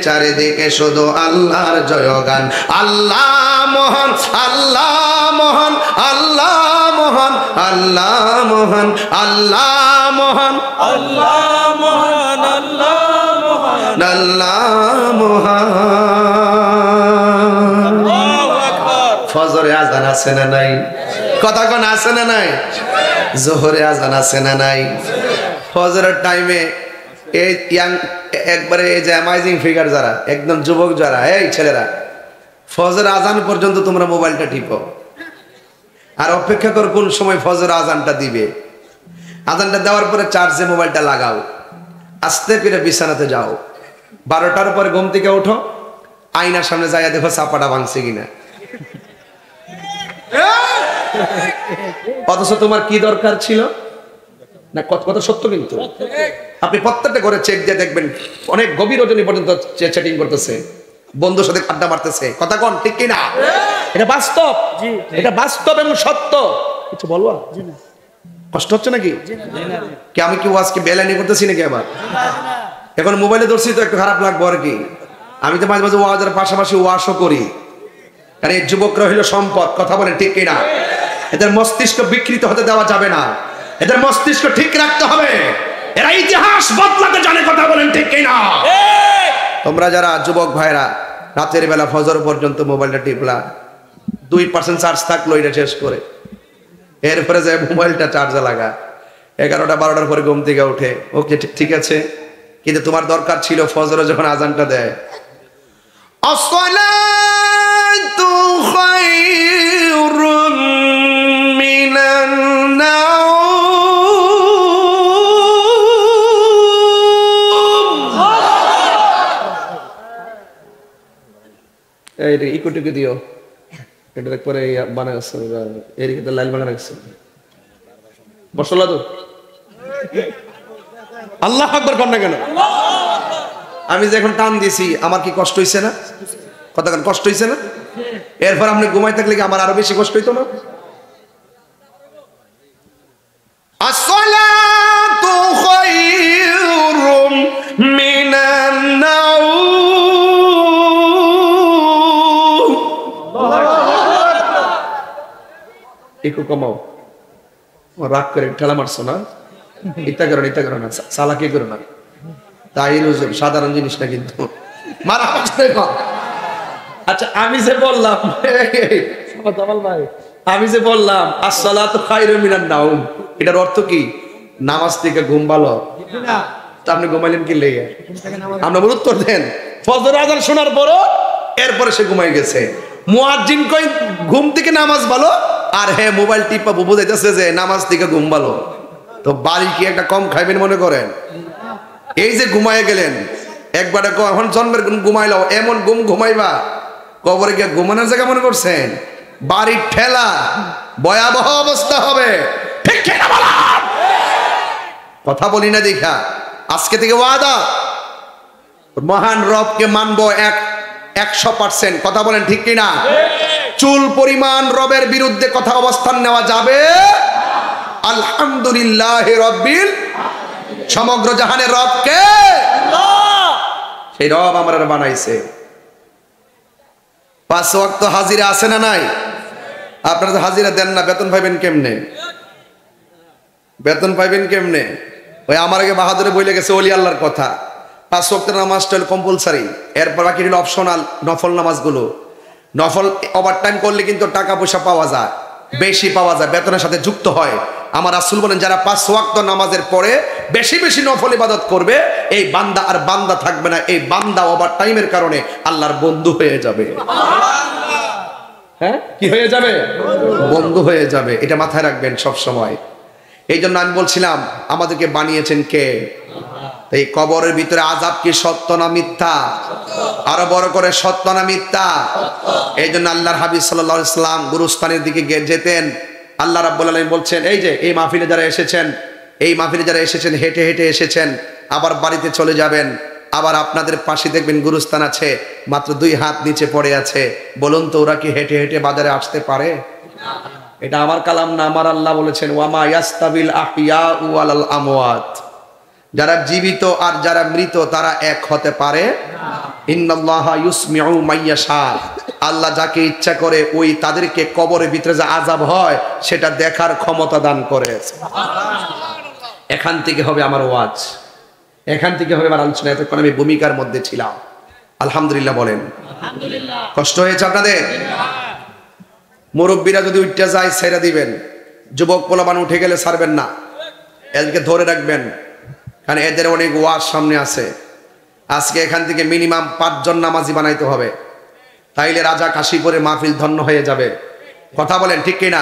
চারিদিকে শুধু আল্লাহর জয়গান। আল্লাহ মহান, আল্লাহ মহান, আল্লাহ মহান, আল্লাহ মহান, আল্লাহ মহান, আল্লাহ মহান, আল্লাহ মহান। ফজরে আজান আছে না নাই? কথা কোন আছে না নাই? জোহরে আজান আছে না নাই? ফজরের টাইমে এই ইয়াং একবারে এই যে অ্যামাইজিং ফিগার যারা একদম যুবক যারা, এই ছেলেরা ফজর আজান পর্যন্ত তোমরা মোবাইলটা টিপো আর অপেক্ষা করো কোন সময় ফজর আজানটা দিবে। আজানটা দেওয়ার পরে চার্জে মোবাইলটা লাগাও, আস্তে করে বিছানাতে যাও। 12টার পরে ঘুম থেকে ওঠো, আয়নার সামনে যাইয়া দেখো চাপাটা ভাঙছে কিনা। অথচ তোমার কি দরকার ছিল না, কথা সত্য। কিন্তু আপনি প্রত্যেকটা করে চেক দিয়ে দেখবেন অনেক গভীর রজনী পর্যন্ত চ্যাটিং করতেছে, বন্ধুর সাথে আড্ডা মারতেছে। কথা কোন ঠিক কিনা? এটা বাস্তব, এটা বাস্তব এবং সত্য। কিছু বলবো? কষ্ট হচ্ছে নাকি? কি আমি কি আজকে বেলানি করতেছি নাকি? আবার এখন মোবাইলে ধরছি তো একটু খারাপ লাগবো আর কি। আমি তো মাঝে মাঝে ওয়াজের পাশাপাশি ওয়াশও করি, কারণ এই যুবকরা হইল সম্পদ। কথা বলেন ঠিক কিনা? এদের মস্তিষ্ক বিকৃত হতে দেওয়া যাবে না, এদের মস্তিষ্ক ঠিক রাখতে হবে। এরা ইতিহাস বদলাতে জানে। কথা বলেন ঠিক কিনা? তোমরা যারা যুবক ভাইরা রাতের বেলা ফজর পর্যন্ত মোবাইলটা টিপলা, 2% চার্জ থাকলো এটা শেষ করে, এরপরে যায় মোবাইলটা চার্জে লাগা, 11টা 12টার পরে ঘুম থেকে উঠে ওকে ঠিক আছে, কিন্তু তোমার দরকার ছিল ফজরে যখন আজানটা দেয়, আসসালাতু খায়রুম মিনান নাওম। এই ইকুটিকে দিও, এটা পরে বানা আছে এর কিন্তু লাইল বানা রাখছে। বসলা তো আল্লাহু আকবার কর না কেন? আমি যে এখন টান দিছি আমার কি কষ্ট হইছে না? কথা কেন কষ্ট হইছে না? এরপর আপনি ঘুমাই থাকলে কি আমার আরো বেশি কষ্ট হইতো না? আসসালাতু খায়রুম মিনান নাওম। একটু কমাও, রাগ করে ঠেলা মারছো না, ইত্যা করো না, চালাকি করো না। তাই সাধারণ জিনিস না কিন্তু মারা। আচ্ছা আমি যে বললাম আসসালাতু খায়রুম মিনান নাওম, এটার অর্থ কি? নামাজ থেকে ঘুম ভালো। তা আপনি ঘুমাইলেন কি লেগে? আমরা উত্তর দেন ফজর আজান শোনার পরও এরপরে সে ঘুমাই গেছে। মুয়াজ্জিন কই ঘুম থেকে নামাজ ভালো, আর হ্যাঁ মোবাইল টিপা বুঝাইতেছে যে নামাজ থেকে ঘুম ভালো। তো বাড়ি কি একটা কম খাইবেন মনে করেন? এই যে ঘুমায় গেলেন একবারে, এখন জন্মের ঘুমাইলাও এমন ঘুমাইবা কবরে গিয়ে ঘুমানোর জায়গা মনে করছেন? বাড়ির ঠেলা ভয়াবহ অবস্থা হবে। ঠিক কিনা বলা? কথা বলি না দেখা আজকে থেকে ওয়াদা, মহান রবকে মানবো 100%। কথা বলেন ঠিক কিনা? চুল পরিমাণ রবের বিরুদ্ধে কথা অবস্থান নেওয়া যাবে। আলহামদুলিল্লাহ রব্বিল, সমগ্র জাহানের রবকে, সেই রব আমরা বানাইছে। 5 ওয়াক্ত হাজিরা আছে না নাই? আপনারা তো হাজিরা দেন না, বেতন পাইবেন কেমনে? বেতন পাইবেন কেমনে? ওই আমার আগে বাহাদুরে বলে গেছে ওলি আল্লাহর কথা, 5 ওয়াক্তের নামাজটা হল কম্পালসারি, এরপর বাকি হলো অপশনাল নফল নামাজগুলো। নফল ওভারটাইম করলে কিন্তু টাকা পয়সা পাওয়া যায়, বেশি পাওয়া যায়, বেতনের সাথে যুক্ত হয়। আমার রাসূল বলেন যারা 5 ওয়াক্ত নামাজের পরে বেশি বেশি নফল ইবাদত করবে, এই বান্দা আর বান্দা থাকবে না, এই বান্দা ওভারটাইমের কারণে আল্লাহর বন্ধু হয়ে যাবে। হ্যাঁ, কি হয়ে যাবে? বন্ধু হয়ে যাবে। এটা মাথায় রাখবেন সব সময়। এই জন্য আমি বলছিলাম আমাদেরকে বানিয়েছেন কে? এই কবরের ভিতরে আযাব কি সত্য না মিথ্যা? আরো বড় করে সত্য না মিথ্যা? এই জন্য আল্লাহর হাবিব সাল্লাল্লাহু আলাইহি সাল্লাম গুরুস্থানের দিকে যেতেন। আল্লাহ রাব্বুল আলামিন বলছেন এই যে এই মাহফিলে যারা এসেছেন হেঁটে হেঁটে এসেছেন, আবার বাড়িতে চলে যাবেন, আবার আপনাদের পাশে দেখবেন গুরুস্থান আছে, মাত্র 2 হাত নিচে পড়ে আছে। বলুন তো ওরা কি হেঁটে হেঁটে বাজারে আসতে পারে? এটা আমার কালাম না, আমার আল্লাহ বলেছেন ওয়ামা ইয়াস্তাবিল আহইয়াউ ওয়ালাল আমওয়াত, যারা জীবিত আর যারা মৃত তারা এক হতে পারে না। ইন্নাল্লাহা ইউসমিউ মাইয়াশা, আল্লাহ যাকে ইচ্ছা করে ওই তাদেরকে কবরের ভিতরে যে আযাব হয় সেটা দেখার ক্ষমতা দান করে। এখান থেকে হবে আমার ওয়াজ, এখান থেকে হবে আমার আলোচনা। এতক্ষণ আমি ভূমিকার মধ্যে ছিলাম। আলহামদুলিল্লাহ বলেন। কষ্ট হয়েছে আপনাদের? মুরব্বীরা যদি উঠতে যায় ছেড়ে দিবেন, যুবক পোলাপান উঠে গেলে ছাড়বেন না, এদেরকে ধরে রাখবেন। কারণ এদের অনেক ওয়াজ সামনে আছে। আজকে এখান থেকে মিনিমাম 5 জন নামাজি বানাইতে হবে, তাইলে রাজা কাশীপুরে মাহফিল ধন্য হয়ে যাবে। কথা বলেন ঠিক কিনা?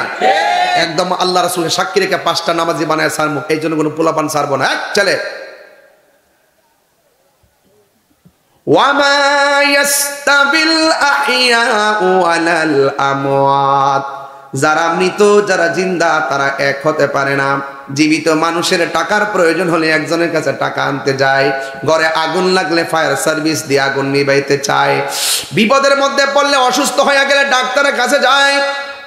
একদম আল্লাহ রাসূলের সাক্ষী রেখে 5টা নামাজি বানায় ছাড়বো, এই জন্য কোনো পোলাপান ছাড়বো না। এক ছেলে ওয়ামা ইয়াস্তাবিল আহইয়াউ ওয়ালাল আমওয়াত, যারা মৃত যারা জিন্দা তারা এক হতে পারে না। জীবিত মানুষের টাকার প্রয়োজন হলে একজনের কাছে টাকা আনতে যায়, ঘরে আগুন লাগলে ফায়ার সার্ভিস দিয়ে আগুন নিভাইতে চায়, বিপদের মধ্যে পড়লে অসুস্থ হয়ে গেলে ডাক্তারের কাছে যায়।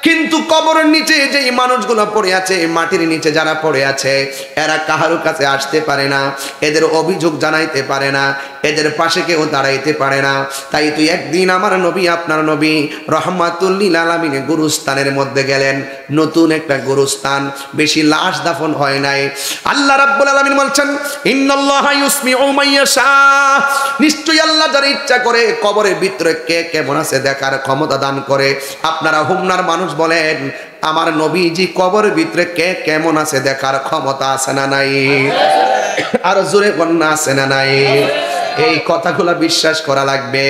কিন্তু কবরের নিচে যে মানুষগুলো পড়ে আছে, মাটির নিচে যারা পড়ে আছে, এরা কাহারো কাছে আসতে পারে না, এদের অভিযোগ জানাইতে পারে না, এদের পাশে কেউ দাঁড়াইতে পারে না। তাই তুই একদিন আমার নবী আপনার নবী রহমাতুল লিল আলামিন গুরুস্থানের মধ্যে গেলেন, নতুন একটা গুরুস্থান, বেশি লাশ দাফন হয় নাই। আল্লাহ রাব্বুল আলামিন বলছেন ইন্নাল্লাহা ইউসমিউ মাইয়াশা, নিশ্চয়ই আল্লাহ যার ইচ্ছা করে কবরের ভিতরে কে কেমন আছে দেখার ক্ষমতা দান করে। আপনারা হুমনার মানুষ বলেন আমার নবীজি কবরের ভিতরে কে কেমন আছে দেখার ক্ষমতা আছে না নাই? আর জোরে বন্যা আছে না নাই? এই কথাগুলো বিশ্বাস করা লাগবে।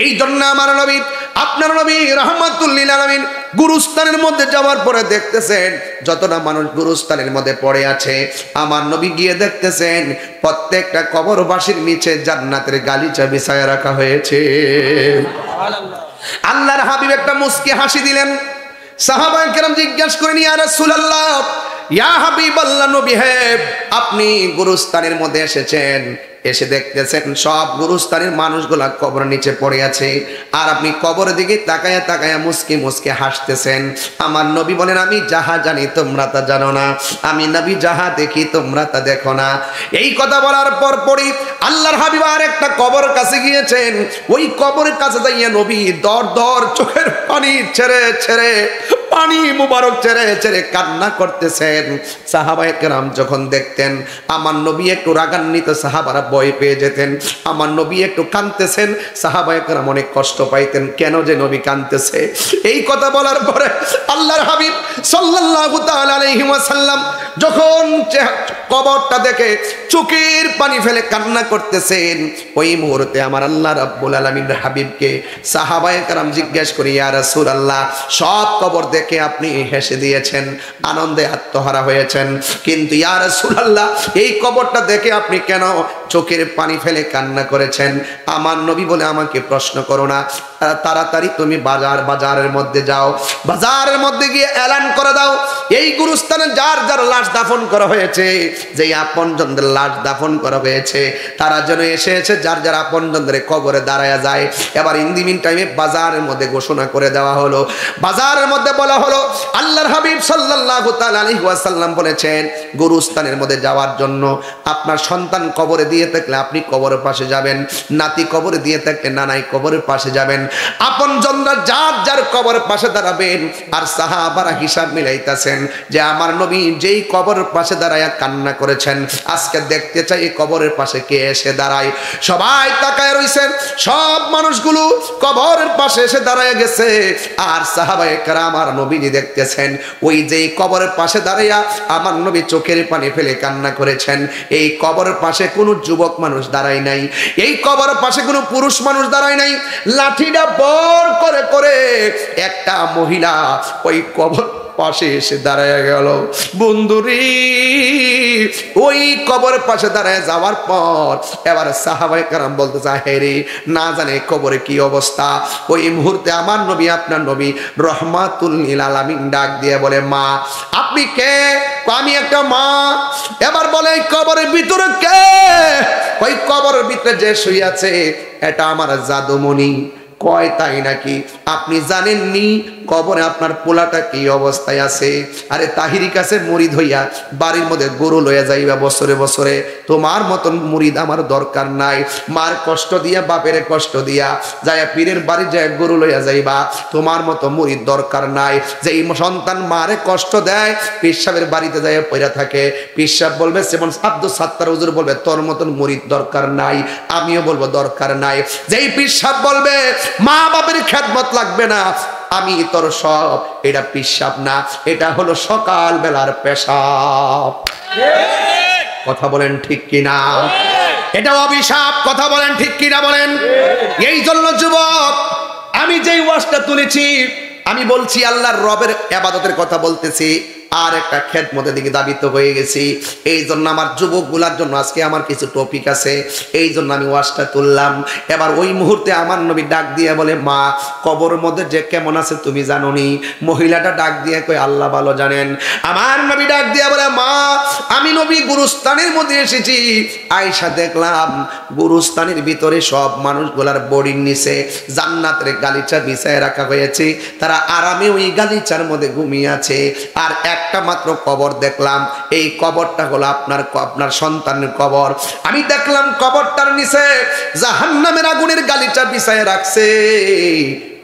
এই জন্য আমার নবী আপনার নবী রহমাতুল লিল আলামিন গুরুস্থানের মধ্যে যাওয়ার পরে দেখতেছেন যতটা মানুষ গুরুস্থানের মধ্যে পড়ে আছে, আমার নবী গিয়ে দেখতেছেন প্রত্যেকটা কবরবাসীর নিচে জান্নাতের গালিচা বিছায়া রাখা হয়েছে। আল্লাহর হাবিব একটা মুস্কি হাসি দিলেন। সাহাবায়ে কেরাম জিজ্ঞাসা করেন ইয়া রাসূলুল্লাহ, ইয়া হাবিবাল্লাহ, নবী হে, আপনি গুরুস্থানের মধ্যে এসেছেন, এসে দেখতেছেন সব গুরুস্থানের মানুষগুলা কবর নিচে পড়ে আছে, আর আপনি কবরের দিকে তাকায়া তাকায়া মুস্কি মুস্কি হাসতেছেন। আমার নবী বলেন আমি যাহা জানি তোমরা তা জানো না, আমি নবী যাহা দেখি তোমরা তা দেখো না। এই কথা বলার পর পরই আল্লাহর হাবিব আর একটা কবর কাছে গিয়েছেন। ওই কবরের কাছে যাইয়া নবী দর দর চোখের পানি ছেড়ে ছেড়ে, পানি মুবারক ছেড়ে ছেড়ে কান্না করতেছেন। সাহাবায়ে কেরাম যখন দেখতেন আমার নবী একটু রাগান্বিত, সাহাবারা ভয় পেয়ে যেতেন। আমার নবী একটু কাঁদতেছেন, সাহাবায়ে কেরাম অনেক কষ্ট পাইতেন, কেন যে নবী কাঁদতেছে। এই কথা বলার পরে আল্লাহর হাবিব সাল্লাল্লাহু তাআলা আলাইহি ওয়াসাল্লাম যখন কবরটা দেখে চোখের পানি ফেলে কান্না করতেছেন, ওই মুহূর্তে আমার আল্লাহ রাব্বুল আলামিন হাবিবকে সাহাবায়ে কেরাম জিজ্ঞাসা করি ইয়া রাসূলুল্লাহ, সব কবর দেখে আপনি হেসে দিয়েছেন, আনন্দে আত্মহারা হয়েছেন, কিন্তু ইয়া রাসূলুল্লাহ এই কবরটা দেখে আপনি কেন চোখের পানি ফেলে কান্না করেছেন? আমার নবী বলে আমাকে প্রশ্ন করো না, তাড়াতাড়ি তুমি বাজারের মধ্যে যাও, বাজারের মধ্যে গিয়ে এলান করে দাও এই গুরুস্থানে যার যার লাশ দাফন করা হয়েছে, যেই আপনজনদের লাশ দাফন করা হয়েছে, তারা যেন এসে যার যার আপনজনদের কবরে দাঁড়ায়া যায়। এবার ইন দি মিন টাইমে বাজারের মধ্যে ঘোষণা করে দেওয়া হলো, বাজারের মধ্যে বলা হলো আল্লাহর হাবিব সাল্লাল্লাহু তাআলা আলাইহি ওয়াসাল্লাম বলেছেন গুরুস্থানের মধ্যে যাওয়ার জন্য আপনার সন্তান কবরে দিয়ে থাকলে আপনি কবরের পাশে যাবেন, নাতি কবরে দিয়ে থাকলে নানাই কবরের পাশে যাবেন, আপনজনরা যার যার কবরের পাশে দাঁড়াবেন। আর সাহাবারা হিসাব মিলাইতেছেন যে আমার নবী যেই কবরের পাশে দাঁড়ায়া কান্না করেছেন, আজকে দেখতে চাই এই কবরের পাশে কে এসে দাঁড়ায়। সবাই তাকায় রইছেন, সব মানুষগুলো কবরের পাশে এসে দাঁড়ায় গেছে। আর সাহাবায়ে কেরাম আমার নবীজি দেখতেছেন ওই যেই কবরের পাশে দাঁড়াইয়া আমার নবী চোখের পানি ফেলে কান্না করেছেন, এই কবরের পাশে কোনো যুবক মানুষ দাঁড়ায় নাই, এই কবরের পাশে কোনো পুরুষ মানুষ দাঁড়ায় নাই। লাঠিটা বর করে করে একটা মহিলা ওই কবর পাশে এসে দাঁড়ায় গেল। বন্ধুরি ওই কবরের পাশে দাঁড়ায় যাওয়ার পর এবার সাহাবায়ে কেরাম বলতে চায় হে রে, না জানে কবরে কি অবস্থা। ওই মুহূর্তে আমার নবী আপনার নবী রহমাতুল লিল আলামিন ডাক দিয়ে বলে মা আপনি কে? আমি একটা মা। এবার বলে কবরের ভিতরে কে? ওই কবরের ভিতরে যে শুয়ে আছে এটা আমার জাদুমণি। কয় তাই নাকি? আপনি জানেননি কবরে আপনার পোলাটা কি অবস্থায় আছে? আরে তাহিরি কাছে মুরিদ হইয়া বাড়ির মধ্যে গরু লইয়া যাইবা বছরে বছরে, তোমার মতন মুরিদ আমার দরকার নাই। মার কষ্ট দিয়া বাপের কষ্ট দিয়া যাইয়া পীরের বাড়ি যায় গরু লইয়া যাইবা, তোমার মতো মুরিদ দরকার নাই। যে সন্তান মারে কষ্ট দেয় পীর সাহেবের বাড়িতে যাইয়া পইরা থাকে, পীর সাহেব বলবে যেমন আব্দুল সাত্তার হুজুর বলবে তোর মতন মুরিদ দরকার নাই, আমিও বলবো দরকার নাই। যেই পীর সাহেব বলবে মা বাপের খেদমত লাগবে না, আমি তোর সব, এটা পেশাব না, এটা হলো সকাল বেলার পেশাব। কথা বলেন ঠিক কিনা? এটা অভিশাপ, কথা বলেন ঠিক কিনা বলেন। এই জন্য যুবক, আমি যেই ওয়াজটা তুলেছি, আমি বলছি আল্লাহর রবের ইবাদতের কথা বলতেছি, আর একটা খেদমতের দিকে দাবিত হয়ে গেছি। এই জন্য আমার যুবকগুলার জন্য আজকে আমার কিছু টপিক আছে, এই জন্য আমি ওয়াজটা তুললাম। এবার ওই মুহূর্তে আমার নবী ডাক দিয়ে বলে, মা কবর মধ্যে যে কেমন আছে তুমি জানো নি? মহিলাটা ডাক দিয়ে কই, আল্লাহ ভালো জানেন। আমার নবী ডাক দিয়ে বলে, মা আমি নবী গুরুস্থানের মধ্যে এসেছি, আয়েশা দেখলাম গুরুস্থানের ভিতরে সব মানুষগুলার বডির নিচে জান্নাতের গালিচা বিছায় রাখা হয়েছে, তারা আরামে ওই গালিচার মধ্যে ঘুমিয়ে আছে। আর একটা মাত্র কবর দেখলাম, এই কবরটা হলো আপনার সন্তানের কবর। আমি দেখলাম কবরটার নিচে জাহান্নামের আগুনের গালিচা বিছায় রাখছে,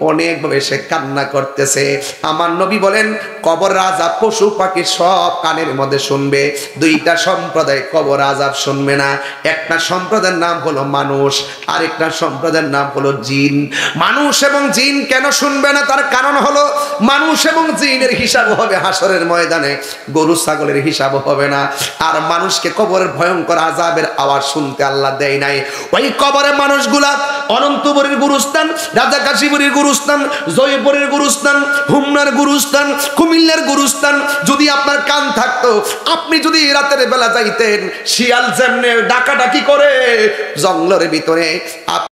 অনেকভাবে সে কান্না করতেছে। আমার নবী বলেন, কবর আযাব পশু পাখি সব কানের মধ্যে শুনবে, দুইটা সম্প্রদায় কবর আযাব শুনবে না। একটা সম্প্রদায়ের নাম হলো মানুষ, আরেকটা সম্প্রদায়ের নাম হলো জিন। মানুষ এবং জিন কেন শুনবে না? তার কারণ হলো মানুষ এবং জিনের হিসাব হবে হাসরের ময়দানে, গরু ছাগলের হিসাব হবে না। আর মানুষকে কবরের ভয়ঙ্কর আযাবের আওয়াজ শুনতে আল্লাহ দেয় নাই। ওই কবরে মানুষগুলা অনন্তপুরের গুরুস্থান, রাজা কাশীপুরের গুরুস্থান, জয়পুরের গুরুস্থান, হুমনার গুরুস্থান, কুমিল্লার গুরুস্থান। যদি আপনার কান থাকতো, আপনি যদি রাতের বেলা যাইতেন, শিয়াল যেমনে ডাকাডাকি করে জঙ্গলের ভিতরে,